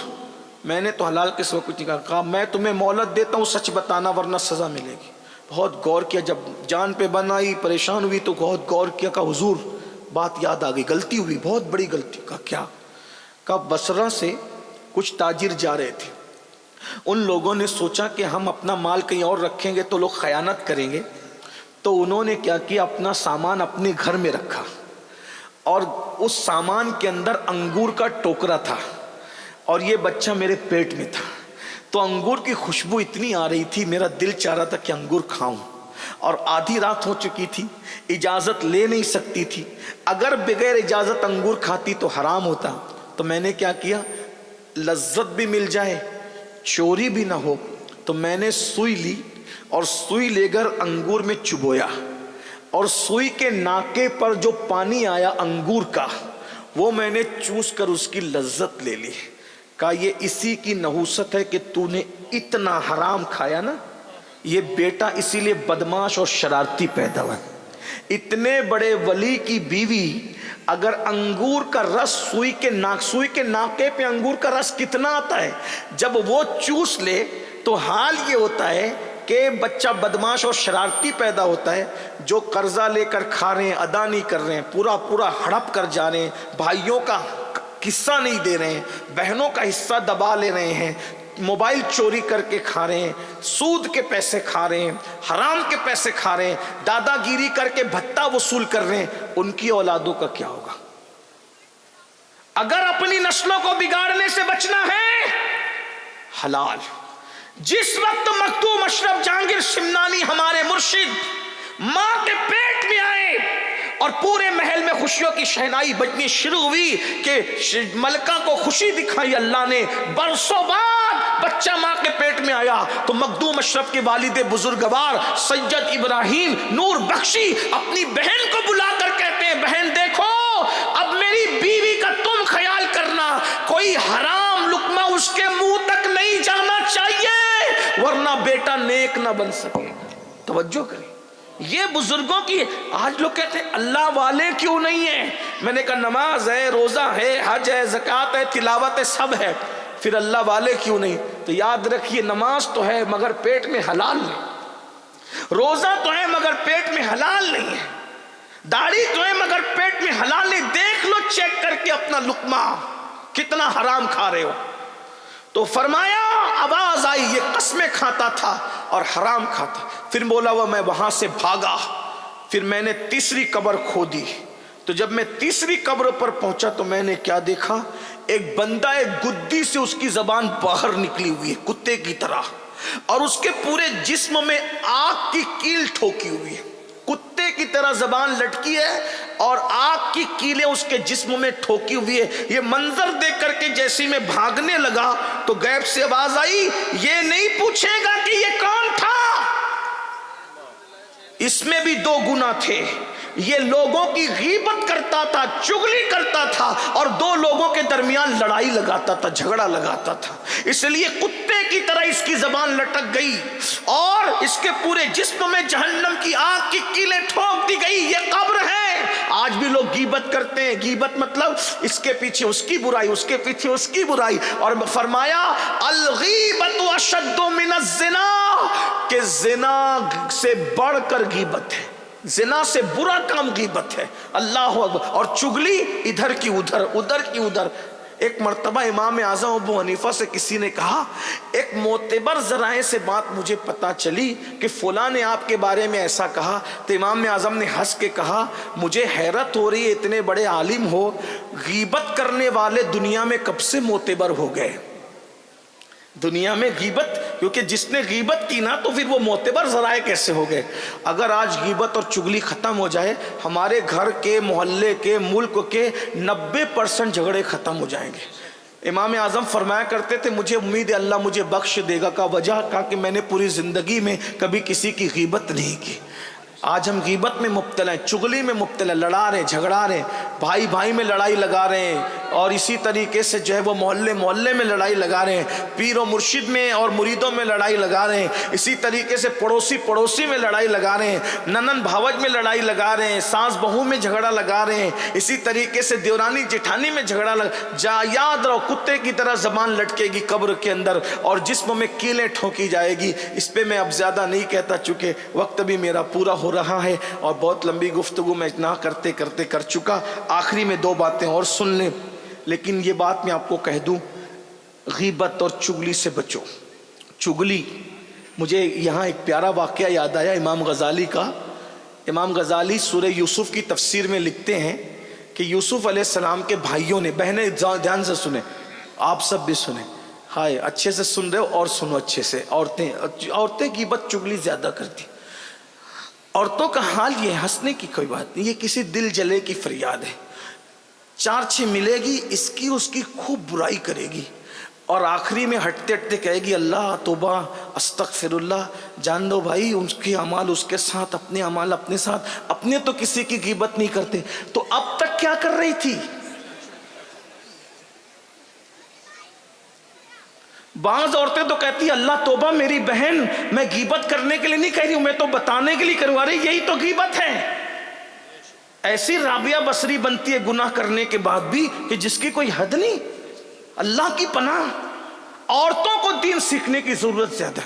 میں نے تو حلال کے سوا کچھ نہیں کہا۔ میں تمہیں مہلت دیتا ہوں، سچ بتانا ورنہ سزا ملے گی۔ بہت غور کیا، جب جان پہ بن آئی، پریشان ہوئی تو بہت غور کیا، کہا حضور بات یاد آ گئی، غلطی ہوئی، بہت بڑی غلطی۔ کہا کیا؟ کہا بصرہ سے کچھ تاجر جا رہے تھے، ان لوگوں نے سوچا کہ ہم اپنا مال کہیں اور رکھیں گے تو لوگ خیانت کریں گے، تو انہوں نے کیا کیا، اپنا سامان اپنے گھر میں رکھا، اور اس سامان کے اندر انگور کا ٹوکرا تھا، اور یہ بچہ میرے پیٹ میں تھا، تو انگور کی خوشبو اتنی آ رہی تھی، میرا دل چاہ رہا تھا کہ انگور کھاؤں، اور آدھی رات ہو چکی تھی، اجازت لے نہیں سکتی تھی، اگر بغیر اجازت انگور کھاتی تو حرام ہوتا، تو میں نے کیا کیا، لذت بھی مل جائے، چوری بھی نہ ہو، تو میں نے سوئی لی، اور سوئی لے کر انگور میں چبویا، اور سوئی کے ناکے پر جو پانی آیا انگور کا، وہ میں نے چوس کر اس کی لذت لے لی۔ کہا یہ اسی کی نحوست ہے کہ تو نے اتنا حرام کھایا نا، یہ بیٹا اسی لیے بدماش اور شرارتی پیدا ہوا۔ اتنے بڑے ولی کی بیوی اگر انگور کا رس سوئی کے ناکے پہ انگور کا رس کتنا آتا ہے، جب وہ چوس لے تو حال یہ ہوتا ہے کہ بچہ بدماش اور شرارتی پیدا ہوتا ہے، جو قرضہ لے کر کھا رہے ہیں، ادا نہیں کر رہے ہیں، پورا ہڑپ کر جا رہے ہیں، بھائیوں کا حصہ نہیں دے رہے ہیں، بہنوں کا حصہ دبا لے رہے ہیں، موبائل چوری کر کے کھا رہے ہیں، سود کے پیسے کھا رہے ہیں، حرام کے پیسے کھا رہے ہیں، دادا گیری کر کے بھتہ وصول کر رہے ہیں، ان کی اولادوں کا کیا ہوگا؟ اگر اپنی نسلوں کو بگاڑنے سے بچنا ہے، حلال۔ جس وقت مکتوم اشرف جہانگیر سمنانی ہمارے مرشد ماں کے پیٹ میں آئے اور پورے محل میں خوشیوں کی شہنائی بجنی شروع ہوئی کہ ملکہ کو خوشی دکھائی اللہ نے، برسوں بعد بچہ ماں کے پیٹ میں آیا تو مخدوم اشرف کے والد بزرگوار سید ابراہیم نور بخشی اپنی بہن کو بلا کر کہتے ہیں بہن دیکھو اب میری بیوی کا تم خیال کرنا، کوئی حرام لقمہ اس کے منہ تک نہیں جانا چاہیے ورنہ بیٹا نیک نہ بن سکے۔ توجہ کریں، یہ بزرگوں کی۔ آج لوگ کہتے ہیں اللہ والے کیوں نہیں ہیں؟ میں نے کہا نماز ہے، روزہ ہے، حج ہے، زکوٰۃ ہے، تلاوت ہے، سب ہے، پھر اللہ والے کیوں نہیں؟ تو یاد رکھیے نماز تو ہے مگر پیٹ میں حلال نہیں، روزہ تو ہے مگر پیٹ میں حلال نہیں ہے، داڑھی تو ہے مگر پیٹ میں حلال نہیں۔ دیکھ لو چیک کر کے اپنا لقمہ کتنا حرام کھا رہے ہو۔ تو فرمایا آواز آئی یہ قسمیں کھاتا تھا اور حرام کھاتا، پھر بولا وہ میں وہاں سے بھاگا، پھر میں نے تیسری قبر کھودی، تو جب میں تیسری قبر پر پہنچا تو میں نے کیا دیکھا، ایک بندہ ایک گدی سے اس کی زبان باہر نکلی ہوئی ہے کتے کی طرح، اور اس کے پورے جسم میں آگ کی کیل ٹھوکی ہوئی ہے، کتے کی طرح زبان لٹکی ہے اور آگ کی کیلیں اس کے جسم میں ٹھوکی ہوئی ہے۔ یہ منظر دیکھ کر کے جیسی میں بھاگنے لگا تو غیب سے آواز آئی یہ نہیں پوچھے گا کہ یہ کون تھا، اس میں بھی 2 گناہ تھے. یہ لوگوں کی غیبت کرتا تھا, چغلی کرتا تھا, اور 2 لوگوں کے درمیان لڑائی لگاتا تھا, جھگڑا لگاتا تھا. اس لیے کتے کی طرح اس کی زبان لٹک گئی اور اس کے پورے جسم میں جہنم کی آگ کی کیلیں ٹھونک دی گئی. یہ قبر ہے. آج بھی لوگ غیبت کرتے ہیں. غیبت مطلب اس کے پیچھے اس کی برائی, اس کے پیچھے اس کی برائی. اور فرمایا الغیبت اشد من الزنا, کہ زنا سے بڑھ کر غیبت ہے. زنا سے برا کام غیبت ہے. اللہ اکبر. اور چغلی ادھر کی ادھر, ادھر کی ادھر. ایک مرتبہ امام اعظم ابو حنیفہ سے کسی نے کہا, ایک معتبر ذرائع سے بات مجھے پتا چلی کہ فلاں نے آپ کے بارے میں ایسا کہا. تو امام اعظم نے ہنس کے کہا, مجھے حیرت ہو رہی ہے, اتنے بڑے عالم ہو, غیبت کرنے والے دنیا میں کب سے معتبر ہو گئے؟ دنیا میں غیبت, کیونکہ جس نے غیبت کی نا تو پھر وہ معتبر ذرائع کیسے ہو گئے؟ اگر آج غیبت اور چغلی ختم ہو جائے, ہمارے گھر کے, محلے کے, ملک کے 90% جھگڑے ختم ہو جائیں گے. امام اعظم فرمایا کرتے تھے, مجھے امید ہے اللہ مجھے بخش دے گا. کا وجہ کہا کہ میں نے پوری زندگی میں کبھی کسی کی غیبت نہیں کی. آج ہم غیبت میں مبتلا ہیں, چغلی میں مبتلا ہیں, لڑا رہے ہیں, جھگڑا رہے ہیں, بھائی بھائی میں لڑائی لگا رہے ہیں, اور اسی طریقے سے جو ہے وہ محلے محلے میں لڑائی لگا رہے ہیں, پیر و مرشد میں اور مریدوں میں لڑائی لگا رہے ہیں, اسی طریقے سے پڑوسی پڑوسی میں لڑائی لگا رہے ہیں, ننن بھاوج میں لڑائی لگا رہے ہیں, ساس بہو میں جھگڑا لگا رہے ہیں, اسی طریقے سے دیورانی جٹھانی میں جھگڑا لگا. یاد رہو, کتے کی طرح زبان لٹکے گی قبر کے اندر اور جسم میں کیلیں ٹھونکی جائے گی. اس پہ میں اب زیادہ نہیں کہتا, چونکہ وقت بھی میرا پورا ہو رہا ہے اور بہت لمبی گفتگو میں نہ کرتے کرتے کر چکا. آخری میں 2 باتیں اور سن لیں, لیکن یہ بات میں آپ کو کہہ دوں, غیبت اور چغلی سے بچو. چغلی, مجھے یہاں ایک پیارا واقعہ یاد آیا امام غزالی کا. امام غزالی سورہ یوسف کی تفسیر میں لکھتے ہیں کہ یوسف علیہ السلام کے بھائیوں نے, بہنیں دھیان سے سنیں, آپ سب بھی سنیں, ہائے اچھے سے سن رہے ہو اور سنو اچھے سے. عورتیں غیبت چغلی زیادہ کرتی. عورتوں کا حال یہ, ہنسنے کی کوئی بات نہیں, یہ کسی دل جلے کی فریاد ہے. 4-6 ملے گی, اس کی خوب برائی کرے گی, اور آخری میں ہٹتے ہٹتے کہے گی اللہ توبہ استغفر اللہ. جان دو بھائی, ان کے اعمال اس کے ساتھ, اپنے اعمال اپنے ساتھ. اپنے تو کسی کی غیبت نہیں کرتے, تو اب تک کیا کر رہی تھی؟ بعض عورتیں تو کہتی اللہ توبہ میری بہن, میں غیبت کرنے کے لیے نہیں کہہ رہی ہوں, میں تو بتانے کے لیے کروا رہی. یہی تو غیبت ہے. ایسی رابعہ بصری بنتی ہے گناہ کرنے کے بعد بھی کہ جس کی کوئی حد نہیں. اللہ کی پناہ, عورتوں کو دین سیکھنے کی ضرورت زیادہ.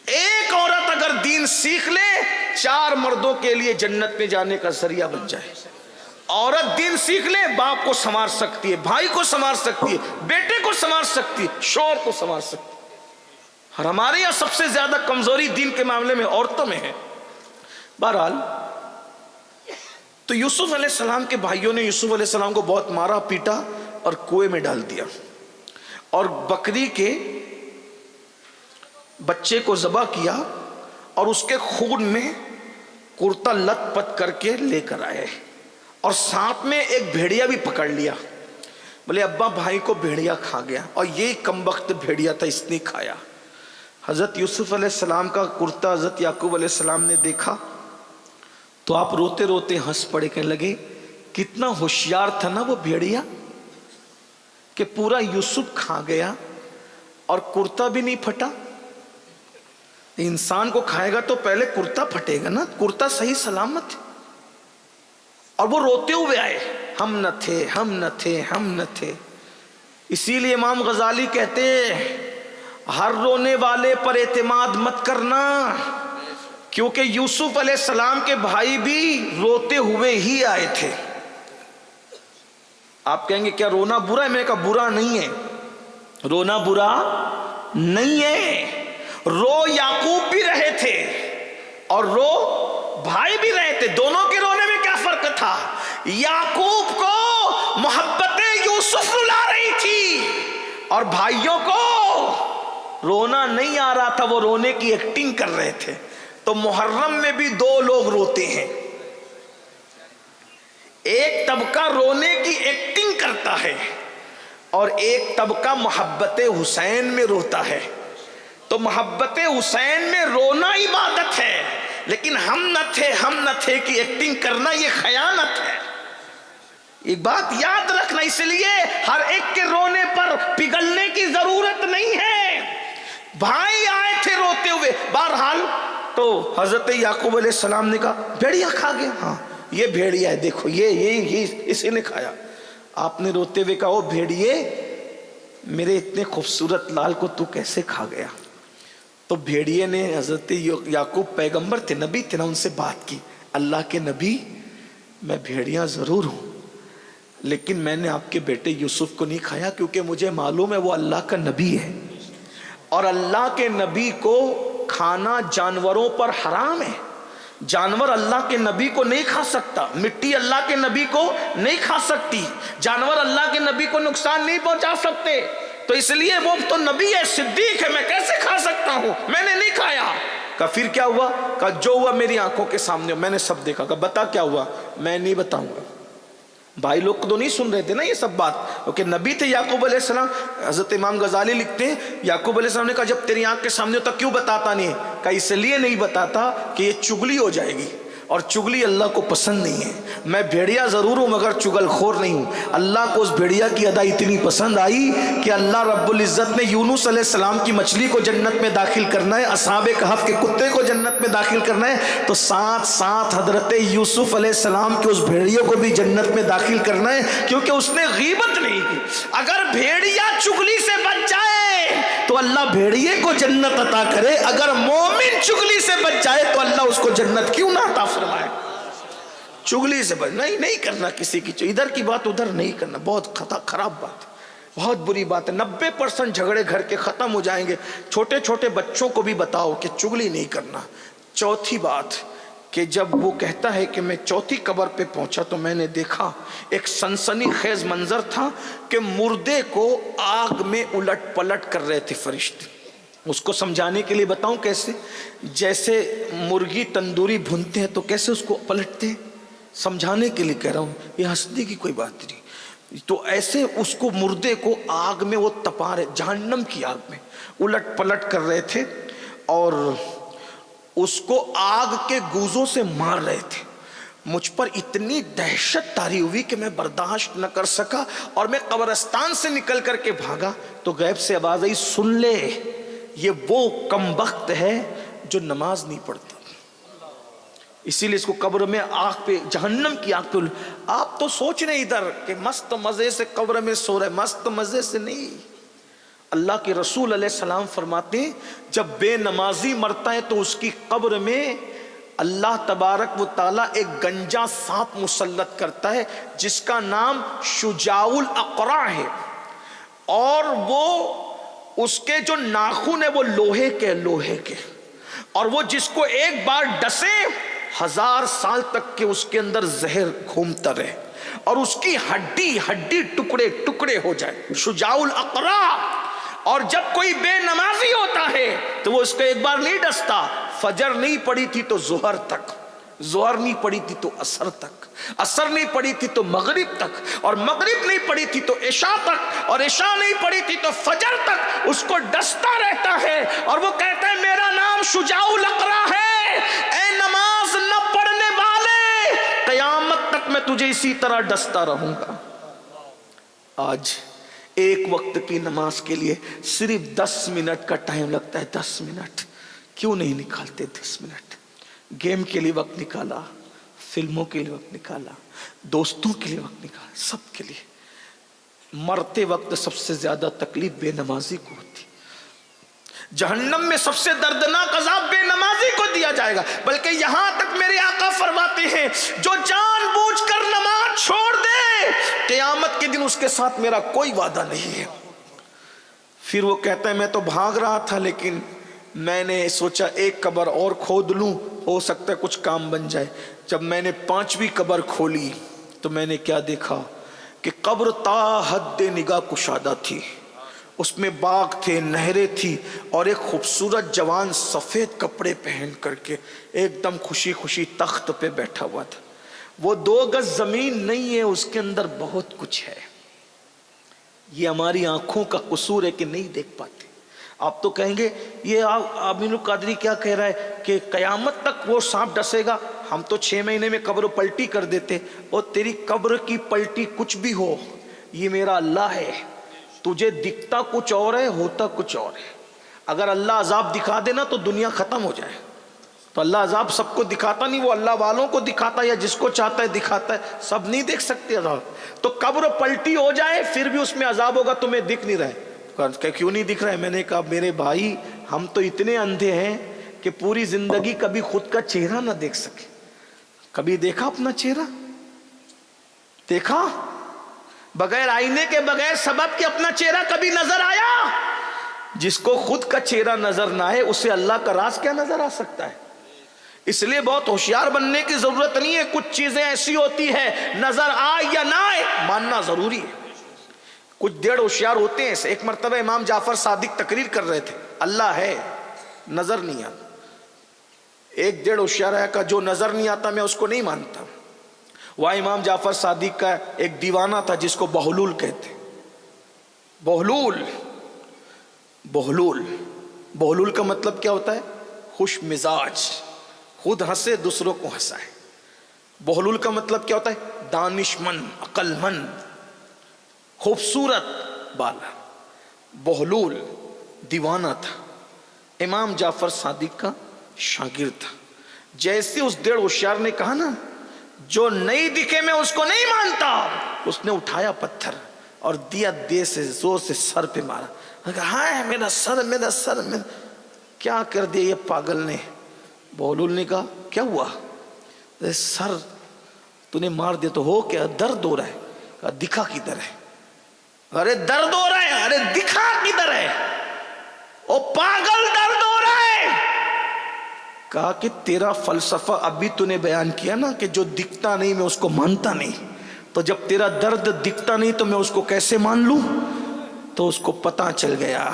ایک عورت اگر دین سیکھ لے, 4 مردوں کے لیے جنت میں جانے کا ذریعہ بن جائے. عورت دین سیکھ لے, باپ کو سنوار سکتی ہے, بھائی کو سنوار سکتی ہے, بیٹے کو سنوار سکتی ہے, شوہر کو سنوار سکتی ہے. اور ہمارے یہاں سب سے زیادہ کمزوری دین کے معاملے میں عورتوں میں ہے. بہرحال, تو یوسف علیہ السلام کے بھائیوں نے یوسف علیہ السلام کو بہت مارا پیٹا اور کنویں میں ڈال دیا, اور بکری کے بچے کو ذبح کیا, اور اس کے خون میں کرتا لت پت کر کے لے کر آئے, اور ساتھ میں ایک بھیڑیا بھی پکڑ لیا. بولے ابا بھائی کو بھیڑیا کھا گیا, اور یہ کمبخت بھیڑیا تھا, اس نے کھایا. حضرت یوسف علیہ السلام کا کرتا حضرت یعقوب علیہ السلام نے دیکھا تو آپ روتے روتے ہنس پڑے, کہنے لگے کتنا ہوشیار تھا نا وہ بھیڑیا, کہ پورا یوسف کھا گیا اور کرتا بھی نہیں پھٹا. انسان کو کھائے گا تو پہلے کرتا پھٹے گا نا, کرتا صحیح سلامت ہے. اور وہ روتے ہوئے آئے, ہم نہ تھے, ہم نہ تھے, ہم نہ تھے. اسی لیے امام غزالی کہتے ہر رونے والے پر اعتماد مت کرنا, کیونکہ یوسف علیہ السلام کے بھائی بھی روتے ہوئے ہی آئے تھے. آپ کہیں گے کیا رونا برا ہے؟ میں نے کہا برا نہیں ہے, رونا برا نہیں ہے. رو یعقوب بھی رہے تھے اور رو بھائی بھی رہے تھے, دونوں کے رونے میں کیا فرق تھا؟ یعقوب کو محبت یوسف رلا رہی تھی اور بھائیوں کو رونا نہیں آ رہا تھا, وہ رونے کی ایکٹنگ کر رہے تھے. تو محرم میں بھی 2 لوگ روتے ہیں, ایک طبقہ رونے کی ایکٹنگ کرتا ہے اور ایک طبقہ محبت حسین میں روتا ہے. تو محبت حسین میں رونا عبادت ہے, لیکن ہم نہ تھے کی ایکٹنگ کرنا یہ خیانت ہے. ایک بات یاد رکھنا، اس لیے ہر ایک کے رونے پر پگھلنے کی ضرورت نہیں ہے. بھائی آئے تھے روتے ہوئے، بہرحال تو حضرت یعقوب علیہ السلام نے کہا بھیڑیا کھا گیا. ہاں یہ بھیڑیا ہے، دیکھو یہ اسی نے کھایا. آپ نے روتے ہوئے کہا او بھیڑیے، میرے اتنے خوبصورت لال کو تو کیسے کھا گیا؟ تو بھیڑیے نے، حضرت یعقوب پیغمبر تھے، نبی تھے نا، ان سے بات کی. اللہ کے نبی، میں بھیڑیاں ضرور ہوں لیکن میں نے آپ کے بیٹے یوسف کو نہیں کھایا، کیونکہ مجھے معلوم ہے وہ اللہ کا نبی ہے اور اللہ کے نبی کو کھانا جانوروں پر حرام ہے. جانور اللہ کے نبی کو نہیں کھا سکتا، مٹی اللہ کے نبی کو نہیں کھا سکتی، جانور اللہ کے نبی کو نقصان نہیں پہنچا سکتے. تو اس لیے وہ تو نبی ہے، صدیق ہے، میں کیسے کھا سکتا ہوں؟ میں نے نہیں کھایا. کہا پھر کیا ہوا؟ کہا جو ہوا میری آنکھوں کے سامنے، میں نے سب دیکھا. کہا بتا کیا ہوا؟ میں نہیں بتاؤں گا. بھائی لوگ تو نہیں سن رہے تھے نا یہ سب بات، کیونکہ نبی تھے یعقوب علیہ السلام. حضرت امام غزالی لکھتے ہیں یعقوب علیہ السلام نے کہا جب تیری آنکھ کے سامنے ہوتا کیوں بتاتا نہیں ہے؟ کہا اس لیے نہیں بتاتا کہ یہ چگلی ہو جائے گی، اور چگلی اللہ کو پسند نہیں ہے. میں بھیڑیا ضرور ہوں مگر چگل خور نہیں ہوں. اللہ کو اس بھیڑیا کی ادا اتنی پسند آئی کہ اللہ رب العزت نے یونس علیہ السلام کی مچھلی کو جنت میں داخل کرنا ہے، اصحاب کہف کے کتے کو جنت میں داخل کرنا ہے، تو ساتھ ساتھ حضرت یوسف علیہ السلام کے اس بھیڑیے کو بھی جنت میں داخل کرنا ہے، کیونکہ اس نے غیبت نہیں کی. اگر بھیڑیا چگلی سے بچ جائے تو اللہ بھیڑیے کو جنت عطا کرے، اگر مومن چگلی سے بچ جائے تو اللہ اس کو جنت کیوں نہ عطا فرمائے. چگلی سے بچ نہیں کرنا، کسی کی ادھر کی بات ادھر نہیں کرنا، بہت خراب بات ہے، بہت بری بات ہے. 90% جھگڑے گھر کے ختم ہو جائیں گے. چھوٹے چھوٹے بچوں کو بھی بتاؤ کہ چگلی نہیں کرنا. چوتھی بات کہ جب وہ کہتا ہے کہ میں چوتھی قبر پہ پہنچا تو میں نے دیکھا ایک سنسنی خیز منظر تھا کہ مردے کو آگ میں الٹ پلٹ کر رہے تھے فرشتے. اس کو سمجھانے کے لیے بتاؤں کیسے؟ جیسے مرغی تندوری بھونتے ہیں تو کیسے اس کو پلٹتے ہیں، سمجھانے کے لیے کہہ رہا ہوں، یہ ہنسنے کی کوئی بات نہیں. تو ایسے اس کو مردے کو آگ میں وہ تپا رہے، جہنم کی آگ میں الٹ پلٹ کر رہے تھے اور اس کو آگ کے گوزوں سے مار رہے تھے. مجھ پر اتنی دہشت طاری ہوئی کہ میں برداشت نہ کر سکا اور میں قبرستان سے نکل کر کے بھاگا. تو غیب سے آواز آئی سن لے، یہ وہ کمبخت ہے جو نماز نہیں پڑھتا، اسی لیے اس کو قبر میں آگ پہ، جہنم کی آگ پہ. آپ تو سوچ رہے ادھر کہ مست مزے سے قبر میں سو رہے، مست مزے سے نہیں. اللہ کے رسول علیہ السلام فرماتے ہیں جب بے نمازی مرتا ہے تو اس کی قبر میں اللہ تبارک و تعالیٰ ایک گنجا سانپ مسلط کرتا ہے جس کا نام شجاع الاقرع ہے، اور وہ اس کے جو ناخن ہے وہ لوہے کے، اور وہ جس کو ایک بار ڈسے 1000 سال تک کے اس کے اندر زہر گھومتا رہے اور اس کی ہڈی ٹکڑے ٹکڑے ہو جائے. شجاع الاقرع. اور جب کوئی بے نمازی ہوتا ہے تو وہ اس کو ایک بار نہیں ڈستا، فجر نہیں پڑی تھی تو ظہر تک، ظہر نہیں پڑی تھی تو عصر تک، عصر نہیں پڑی تھی تو مغرب تک، اور مغرب نہیں پڑی تھی تو عشاء تک، اور عشاء نہیں پڑی تھی تو فجر تک اس کو ڈستا رہتا ہے. اور وہ کہتا ہے میرا نام شجاع الاقرع ہے، اے نماز نہ پڑھنے والے، قیامت تک میں تجھے اسی طرح ڈستا رہوں گا. آج ایک وقت کی نماز کے لیے صرف 10 منٹ کا ٹائم لگتا ہے. 10 منٹ کیوں نہیں نکالتے؟ 10 منٹ گیم کے لیے وقت نکالا، فلموں کے لیے وقت نکالا، دوستوں کے لیے وقت نکالا، سب کے لیے. مرتے وقت سب سے زیادہ تکلیف بے نمازی کو ہوتی. جہنم میں سب سے دردناک عذاب بے نمازی کو دیا جائے گا. بلکہ یہاں تک میرے آقا فرماتے ہیں جو جان بوجھ کر نماز چھوڑ دے قیامت کے دن اس کے ساتھ میرا کوئی وعدہ نہیں ہے. پھر وہ کہتا ہے میں تو بھاگ رہا تھا لیکن میں نے سوچا ایک قبر اور کھود لوں، ہو سکتا ہے کچھ کام بن جائے. جب میں نے 5ویں قبر کھولی تو میں نے کیا دیکھا کہ قبر تا حد نگاہ کشادہ تھی. اس میں باغ تھے، نہریں تھی، اور ایک خوبصورت جوان سفید کپڑے پہن کر کے ایک دم خوشی خوشی تخت پہ بیٹھا ہوا تھا. وہ 2 گز زمین نہیں ہے، اس کے اندر بہت کچھ ہے. یہ ہماری آنکھوں کا قصور ہے کہ نہیں دیکھ پاتے. آپ تو کہیں گے یہ امین القادری کیا کہہ رہا ہے کہ قیامت تک وہ سانپ ڈسے گا، ہم تو 6 مہینے میں قبر پلٹی کر دیتے. اور تیری قبر کی پلٹی کچھ بھی ہو، یہ میرا اللہ ہے، تجھے دکھتا کچھ اور ہے، ہوتا کچھ اور ہے. اگر اللہ عذاب دکھا دینا تو دنیا ختم ہو جائے. تو اللہ عذاب سب کو دکھاتا نہیں، وہ اللہ والوں کو دکھاتا ہے یا جس کو چاہتا ہے دکھاتا ہے. سب نہیں دیکھ سکتے عذاب. تو قبر پلٹی ہو جائے پھر بھی اس میں عذاب ہوگا، تمہیں دکھ نہیں رہا ہے. کہ کیوں نہیں دکھ رہا ہے؟ میں نے کہا میرے بھائی ہم تو اتنے اندھے ہیں کہ پوری زندگی کبھی خود کا چہرہ نہ دیکھ سکے. کبھی دیکھا اپنا چہرہ؟ دیکھا؟ بغیر آئینے کے، بغیر سبب کے اپنا چہرہ کبھی نظر آیا؟ جس کو خود کا چہرہ نظر نہ آئے اسے اللہ کا راز کیا نظر آ سکتا ہے؟ اس لیے بہت ہوشیار بننے کی ضرورت نہیں ہے. کچھ چیزیں ایسی ہوتی ہے نظر آئے یا نہ آئے ماننا ضروری ہے. کچھ ڈیڑھ ہوشیار ہوتے ہیں. ایک مرتبہ امام جعفر صادق تقریر کر رہے تھے، اللہ ہے نظر نہیں آتا. ایک ڈیڑھ ہوشیار ہے کہ جو نظر نہیں آتا میں اس کو نہیں مانتا. وہاں امام جعفر صادق کا ایک دیوانہ تھا جس کو بہلول کہتے. بہلول بہلول بہلول کا مطلب کیا ہوتا ہے؟ خوش مزاج، خود ہنسے دوسروں کو ہنسائے. بہلول کا مطلب کیا ہوتا ہے؟ دانش مند، عقل مند، خوبصورت بالا. بہلول دیوانہ تھا، امام جعفر صادق کا شاگرد تھا. جیسے اس ڈیڑھ ہوشیار نے کہا نا جو نہیں دکھے میں اس کو نہیں مانتا، اس نے اٹھایا پتھر اور دیا دے سے زور سے سر پہ مارا. کہا ہائے میرا سر، میرا سر، میرا. کیا کر دیا یہ پاگل نے؟ بہلول نے کہا کیا ہوا؟ سر تو نے مار دیا تو ہو کیا؟ درد ہو رہا ہے. کہا دکھا کدھر ہے؟ ارے درد ہو رہا ہے. ارے دکھا کدھر ہے؟ او پاگل درد ہو رہا ہے. کہا کہ تیرا فلسفہ ابھی تو نے بیان کیا نا کہ جو دکھتا نہیں میں اس کو مانتا نہیں. تو جب تیرا درد دکھتا نہیں تو میں اس کو کیسے مان لوں؟ تو اس کو پتا چل گیا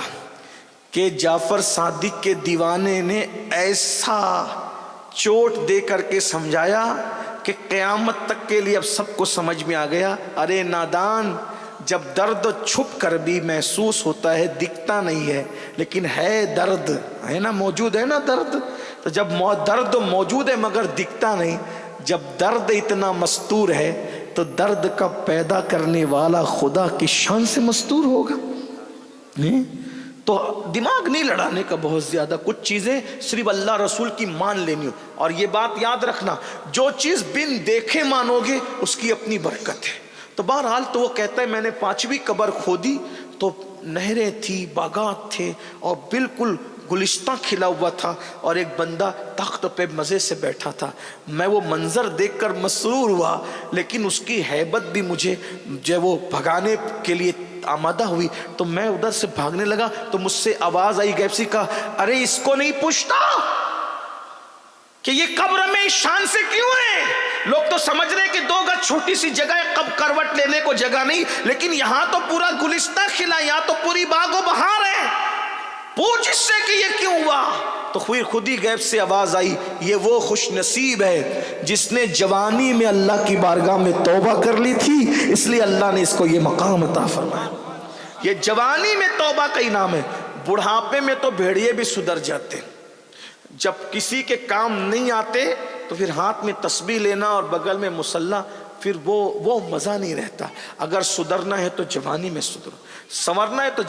کہ جعفر صادق کے دیوانے نے ایسا چوٹ دے کر کے سمجھایا کہ قیامت تک کے لیے اب سب کو سمجھ میں آ گیا. ارے نادان، جب درد چھپ کر بھی محسوس ہوتا ہے، دکھتا نہیں ہے لیکن ہے درد، ہے نا، موجود ہے نا درد. تو جب درد موجود ہے مگر دکھتا نہیں، جب درد اتنا مستور ہے تو درد کا پیدا کرنے والا خدا کی شان سے مستور ہوگا. تو دماغ نہیں لڑانے کا بہت زیادہ. کچھ چیزیں صرف اللہ رسول کی مان لینی ہو. اور یہ بات یاد رکھنا، جو چیز بن دیکھے مانو گے اس کی اپنی برکت ہے. تو بہرحال تو وہ کہتا ہے میں نے 5ویں قبر کھودی تو نہریں تھی، باغات تھے اور بالکل گلستہ کھلا ہوا تھا اور ایک بندہ تخت پہ مزے سے بیٹھا تھا. میں وہ منظر دیکھ کر مسرور ہوا لیکن اس کی ہیبت بھی مجھے جو وہ بھگانے کے لیے آمادہ ہوئی. تو میں ادھر سے بھاگنے لگا تو مجھ سے آواز آئی غیب سے، کہا ارے اس کو نہیں پوچھتا کہ یہ قبر میں اس شان سے کیوں ہے؟ لوگ تو سمجھ رہے کہ 2 گز چھوٹی سی جگہ ہے، کب کروٹ لینے کو جگہ نہیں، لیکن یہاں تو پورا گلستہ کھلا، یہاں تو پوری باغ و بہار ہے. پوچھ اس سے کہ یہ کیوں ہوا؟ تو خود ہی غیب سے آواز آئی، یہ وہ خوش نصیب ہے جس نے جوانی میں اللہ کی بارگاہ میں توبہ کر لی تھی، اس لیے اللہ نے اس کو یہ مقام عطا فرمایا. یہ جوانی میں توبہ کا انعام ہے. بڑھاپے میں تو بھیڑیے بھی سدھر جاتے. جب کسی کے کام نہیں آتے تو پھر ہاتھ میں تسبیح لینا اور بغل میں مصلی، پھر وہ مزہ نہیں رہتا. اگر سدھرنا ہے تو جوانی میں سدھرو، سنورنا ہے تو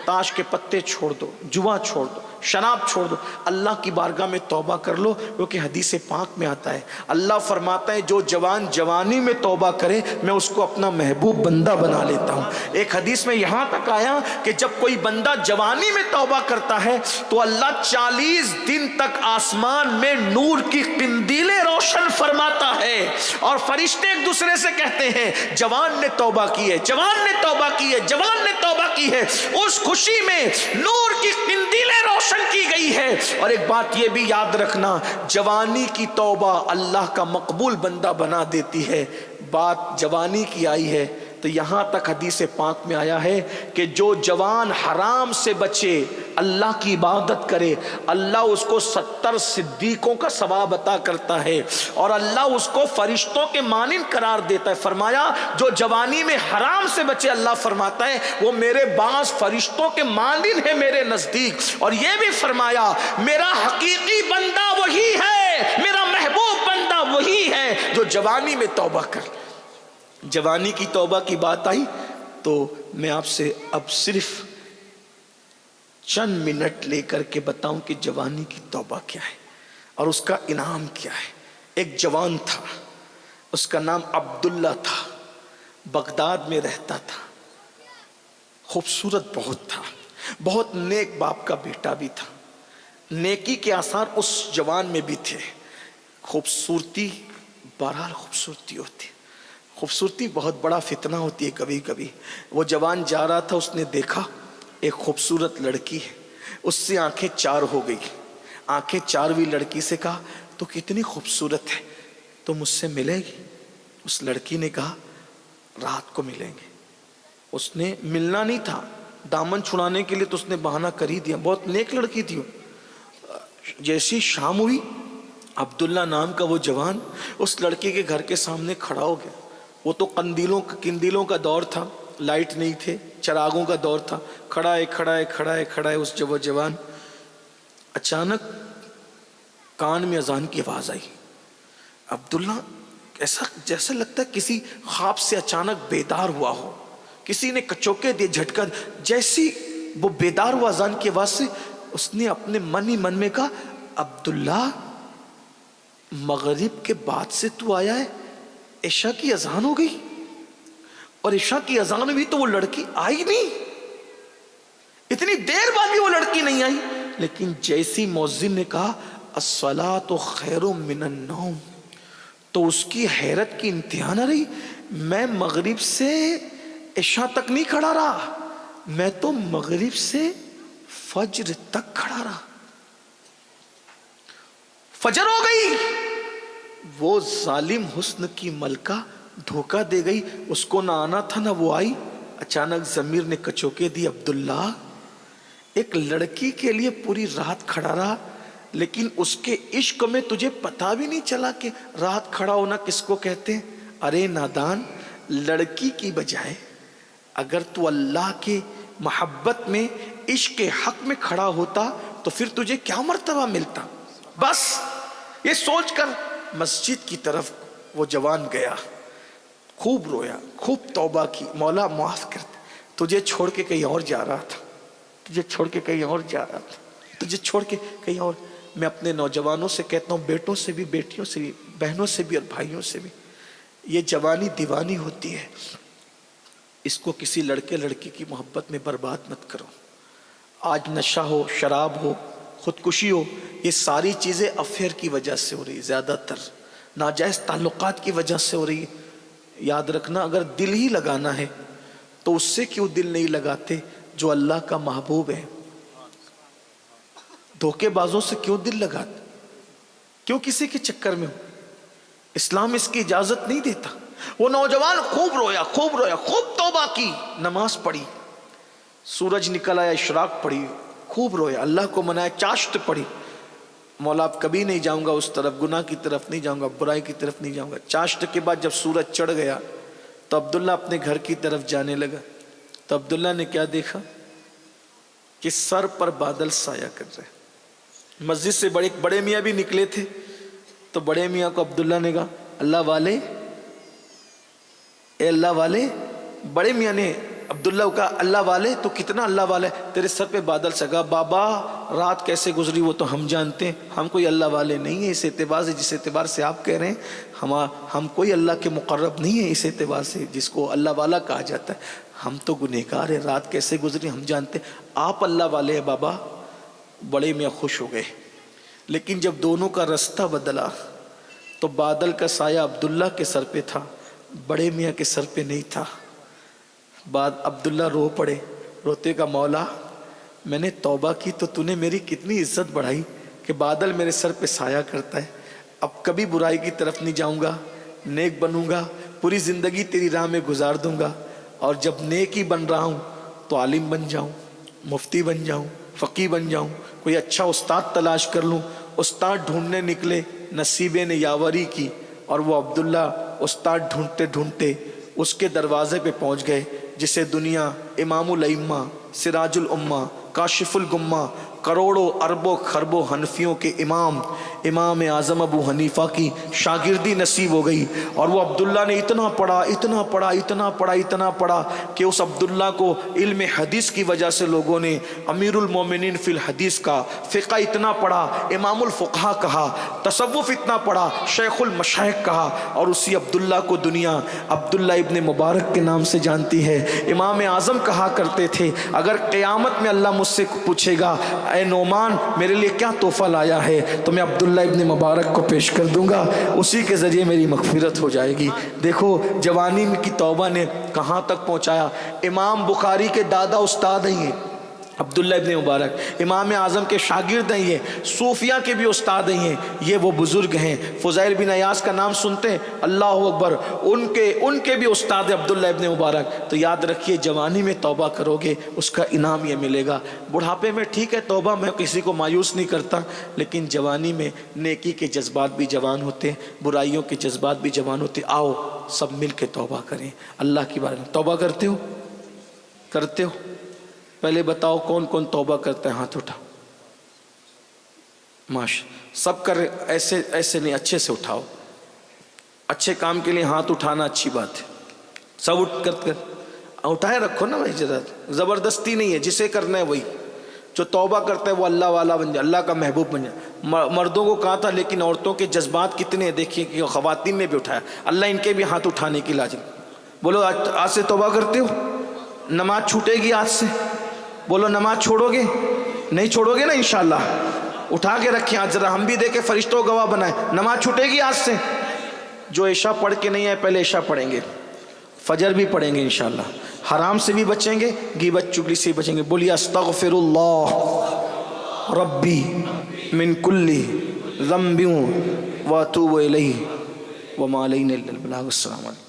تاش کے پتے چھوڑ دو، جوا چھوڑ دو، شراب چھوڑ دو، اللہ کی بارگاہ میں توبہ کر لو. کیونکہ حدیث پاک میں آتا ہے اللہ فرماتا ہے جو جوان جوانی میں توبہ کرے میں اس کو اپنا محبوب بندہ بنا لیتا ہوں. ایک حدیث میں یہاں تک آیا کہ جب کوئی بندہ جوانی میں توبہ کرتا ہے تو اللہ 40 دن تک آسمان میں نور کی قندیلیں روشن فرماتا ہے اور فرشتے ایک دوسرے سے کہتے ہیں جوان نے توبہ کی ہے، جوان نے توبہ کی ہے، جوان نے توبہ کی ہے. اس خوشی میں نور کی قندیلیں روشن کی گئی ہے. اور ایک بات یہ بھی یاد رکھنا، جوانی کی توبہ اللہ کا مقبول بندہ بنا دیتی ہے. بات جوانی کی آئی ہے تو تو یہاں تک حدیث پاک میں آیا ہے کہ جو جوان حرام سے بچے، اللہ کی عبادت کرے، اللہ اس کو 70 صدیقوں کا ثواب عطا کرتا ہے اور اللہ اس کو فرشتوں کے مانند قرار دیتا ہے۔ فرمایا جو جوانی میں حرام سے بچے، اللہ فرماتا ہے وہ میرے بعض فرشتوں کے مانند ہے میرے نزدیک۔ اور یہ بھی فرمایا میرا حقیقی بندہ وہی ہے، میرا محبوب بندہ وہی ہے جو جوانی میں توبہ کر۔ جوانی کی توبہ کی بات آئی تو میں آپ سے اب صرف چند منٹ لے کر کے بتاؤں کہ جوانی کی توبہ کیا ہے اور اس کا انعام کیا ہے۔ ایک جوان تھا، اس کا نام عبداللہ تھا، بغداد میں رہتا تھا، خوبصورت بہت تھا، بہت نیک باپ کا بیٹا بھی تھا، نیکی کے آثار اس جوان میں بھی تھے۔ خوبصورتی بہرحال خوبصورتی ہوتی، خوبصورتی بہت بڑا فتنہ ہوتی ہے کبھی کبھی۔ وہ جوان جا رہا تھا، اس نے دیکھا ایک خوبصورت لڑکی ہے، اس سے آنکھیں چار ہو گئی۔ آنکھیں چار ہوئی لڑکی سے کہا تو کتنی خوبصورت ہے، تو مجھ سے ملے گی؟ اس لڑکی نے کہا رات کو ملیں گے۔ اس نے ملنا نہیں تھا، دامن چھڑانے کے لیے تو اس نے بہانہ کر ہی دیا، بہت نیک لڑکی تھی وہ۔ جیسی شام ہوئی، عبداللہ نام کا وہ جوان اس لڑکی کے گھر کے سامنے کھڑا ہو گیا۔ وہ تو قندیلوں کا دور تھا، لائٹ نہیں تھے، چراغوں کا دور تھا۔ کھڑا ہے اس جوان۔ اچانک کان میں اذان کی آواز آئی۔ عبداللہ ایسا جیسا لگتا ہے کسی خواب سے اچانک بیدار ہوا ہو، کسی نے کچوکے دیے، جھٹکا۔ جیسی وہ بیدار ہوا اذان کی آواز سے، اس نے اپنے من ہی من میں کہا عبداللہ مغرب کے بعد سے تو آیا ہے، عشاء کی اذان ہو گئی، اور عشاء کی اذان ہوئی تو وہ لڑکی آئی نہیں، اتنی دیر بعد بھی وہ لڑکی نہیں آئی۔ لیکن جیسی مؤذن نے کہا الصلاۃ خیر من النوم، تو اس کی حیرت کی انتہا نہ رہی۔ میں مغرب سے عشاء تک نہیں کھڑا رہا، میں تو مغرب سے فجر تک کھڑا رہا، فجر ہو گئی۔ وہ ظالم حسن کی ملکہ دھوکہ دے گئی، اس کو نہ آنا تھا نہ وہ آئی۔ اچانک ضمیر نے کچوکے دی، عبداللہ ایک لڑکی کے لیے پوری رات کھڑا رہا، لیکن اس کے عشق میں تجھے پتا بھی نہیں چلا کہ رات کھڑا ہونا کس کو کہتے ہیں۔ ارے نادان، لڑکی کی بجائے اگر تو اللہ کے محبت میں عشق کے حق میں کھڑا ہوتا تو پھر تجھے کیا مرتبہ ملتا۔ بس یہ سوچ کر مسجد کی طرف وہ جوان گیا، خوب رویا، خوب توبہ کی، مولا معاف کر دے، تجھے چھوڑ کے کہیں اور جا رہا تھا، تجھے چھوڑ کے کہیں اور جا رہا تھا، تجھے چھوڑ کے کہیں اور۔ میں اپنے نوجوانوں سے کہتا ہوں، بیٹوں سے بھی، بیٹیوں سے بھی، بہنوں سے بھی اور بھائیوں سے بھی، یہ جوانی دیوانی ہوتی ہے، اس کو کسی لڑکے لڑکی کی محبت میں برباد مت کرو۔ آج نشہ ہو، شراب ہو، خودکشی ہو، یہ ساری چیزیں افیئر کی وجہ سے ہو رہی، زیادہ تر ناجائز تعلقات کی وجہ سے ہو رہی۔ یاد رکھنا، اگر دل ہی لگانا ہے تو اس سے کیوں دل نہیں لگاتے جو اللہ کا محبوب ہے؟ دھوکے بازوں سے کیوں دل لگاتے؟ کیوں کسی کے چکر میں ہو؟ اسلام اس کی اجازت نہیں دیتا۔ وہ نوجوان خوب رویا، خوب رویا، خوب توبہ کی، نماز پڑھی، سورج نکل آیا، اشراق پڑھی، خوب رویا، اللہ کو منایا، چاشت پڑھی، مولا اب کبھی نہیں جاؤں گا اس طرف، گناہ کی طرف نہیں جاؤں گا، برائی کی طرف نہیں جاؤں گا۔ چاشت کے بعد جب سورج چڑھ گیا تو عبداللہ اپنے گھر کی طرف جانے لگا، تو عبداللہ نے کیا دیکھا کہ سر پر بادل سایہ کر رہے۔ مسجد سے بڑے میاں بھی نکلے تھے، تو بڑے میاں کو عبداللہ نے کہا اللہ والے، اے اللہ والے۔ بڑے میاں نے عبداللہ کو کہا اللہ والے، تو کتنا اللہ والے، تیرے سر پہ بادل سگا۔ بابا رات کیسے گزری وہ تو ہم جانتے ہیں، ہم کوئی اللہ والے نہیں ہیں اس اعتبار سے جس اعتبار سے آپ کہہ رہے ہیں، ہم کوئی اللہ کے مقرب نہیں ہیں اس اعتبار سے جس کو اللہ والا کہا جاتا ہے، ہم تو گنہگار ہیں، رات کیسے گزری ہم جانتے ہیں، آپ اللہ والے ہیں بابا۔ بڑے میاں خوش ہو گئے، لیکن جب دونوں کا رستہ بدلا تو بادل کا سایہ عبداللہ کے سر پہ تھا، بڑے میاں کے سر پہ نہیں تھا۔ بعد عبداللہ رو پڑے، روتے کا مولا میں نے توبہ کی تو تو نے میری کتنی عزت بڑھائی کہ بادل میرے سر پہ سایہ کرتا ہے، اب کبھی برائی کی طرف نہیں جاؤں گا، نیک بنوں گا، پوری زندگی تیری راہ میں گزار دوں گا۔ اور جب نیکی بن رہا ہوں تو عالم بن جاؤں، مفتی بن جاؤں، فقی بن جاؤں، کوئی اچھا استاد تلاش کر لوں۔ استاد ڈھونڈنے نکلے، نصیبے نے یاوری کی، اور وہ عبداللہ استاد ڈھونڈتے ڈھونڈتے اس کے دروازے پہ پہنچ گئے جسے دنیا امام الائمہ، سراج الامہ، کاشف الغمہ، کروڑوں اربوں خربوں حنفیوں کے امام اعظم ابو حنیفہ کی شاگردی نصیب ہو گئی۔ اور وہ عبداللہ نے اتنا پڑھا اتنا پڑھا اتنا پڑھا اتنا پڑھا کہ اس عبداللہ کو علم حدیث کی وجہ سے لوگوں نے امیر المومنین فی الحدیث کا، فقہ اتنا پڑھا، امام الفقہا کہا، تصوف اتنا پڑھا، شیخ المشائخ کہا۔ اور اسی عبداللہ کو دنیا عبداللہ ابن مبارک کے نام سے جانتی ہے۔ امام اعظم کہا کرتے تھے اگر قیامت میں اللہ مجھ سے پوچھے گا اے نعمان میرے لیے کیا تحفہ لایا ہے، تو میں عبداللہ ابن مبارک کو پیش کر دوں گا، اسی کے ذریعے میری مغفرت ہو جائے گی۔ دیکھو جوانی کی توبہ نے کہاں تک پہنچایا۔ امام بخاری کے دادا استاد ہیں عبداللہ ابن مبارک، امام اعظم کے شاگرد ہیں یہ، صوفیہ کے بھی استاد ہیں یہ وہ بزرگ ہیں۔ فضیل بن عیاض کا نام سنتے ہیں، اللہ اکبر، ان کے بھی استاد عبداللہ ابن مبارک۔ تو یاد رکھیے جوانی میں توبہ کرو گے اس کا انعام یہ ملے گا۔ بڑھاپے میں ٹھیک ہے توبہ، میں کسی کو مایوس نہیں کرتا، لیکن جوانی میں نیکی کے جذبات بھی جوان ہوتے ہیں، برائیوں کے جذبات بھی جوان ہوتے ہیں۔ آؤ سب مل کے توبہ کریں اللہ کی بارے میں۔ توبہ کرتے ہو؟ پہلے بتاؤ کون کون توبہ کرتا ہے، ہاتھ اٹھا۔ سب کر، ایسے نہیں، اچھے سے اٹھاؤ۔ اچھے کام کے لیے ہاتھ اٹھانا اچھی بات ہے، سب اٹھائے رکھو نا بھائی، زبردستی نہیں ہے، جسے کرنا ہے وہی۔ جو توبہ کرتا ہے وہ اللہ والا بن جائے، اللہ کا محبوب بن جائے۔ مردوں کو کہا تھا لیکن عورتوں کے جذبات کتنے ہیں دیکھیے کہ خواتین نے بھی اٹھایا، اللہ ان کے بھی ہاتھ اٹھانے کی لاجل۔ بولو آج سے توبہ کرتے ہو؟ نماز چھوٹے گی آج سے؟ بولو نماز چھوڑو گے؟ نہیں چھوڑو گے نا انشاءاللہ؟ اٹھا کے رکھیں آج، ذرا ہم بھی دیکھیں، فرشتوں گواہ بنائیں۔ نماز چھوٹے گی آج سے؟ جو عشاء پڑھ کے نہیں آئے پہلے عشاء پڑھیں گے، فجر بھی پڑھیں گے انشاءاللہ، حرام سے بھی بچیں گے، غیبت چغلی سے بھی بچیں گے۔ بولیے استغفر اللہ ربی من کل ذنب واتوب الیہ وما علینا الا البلاغ۔ السلام علیکم۔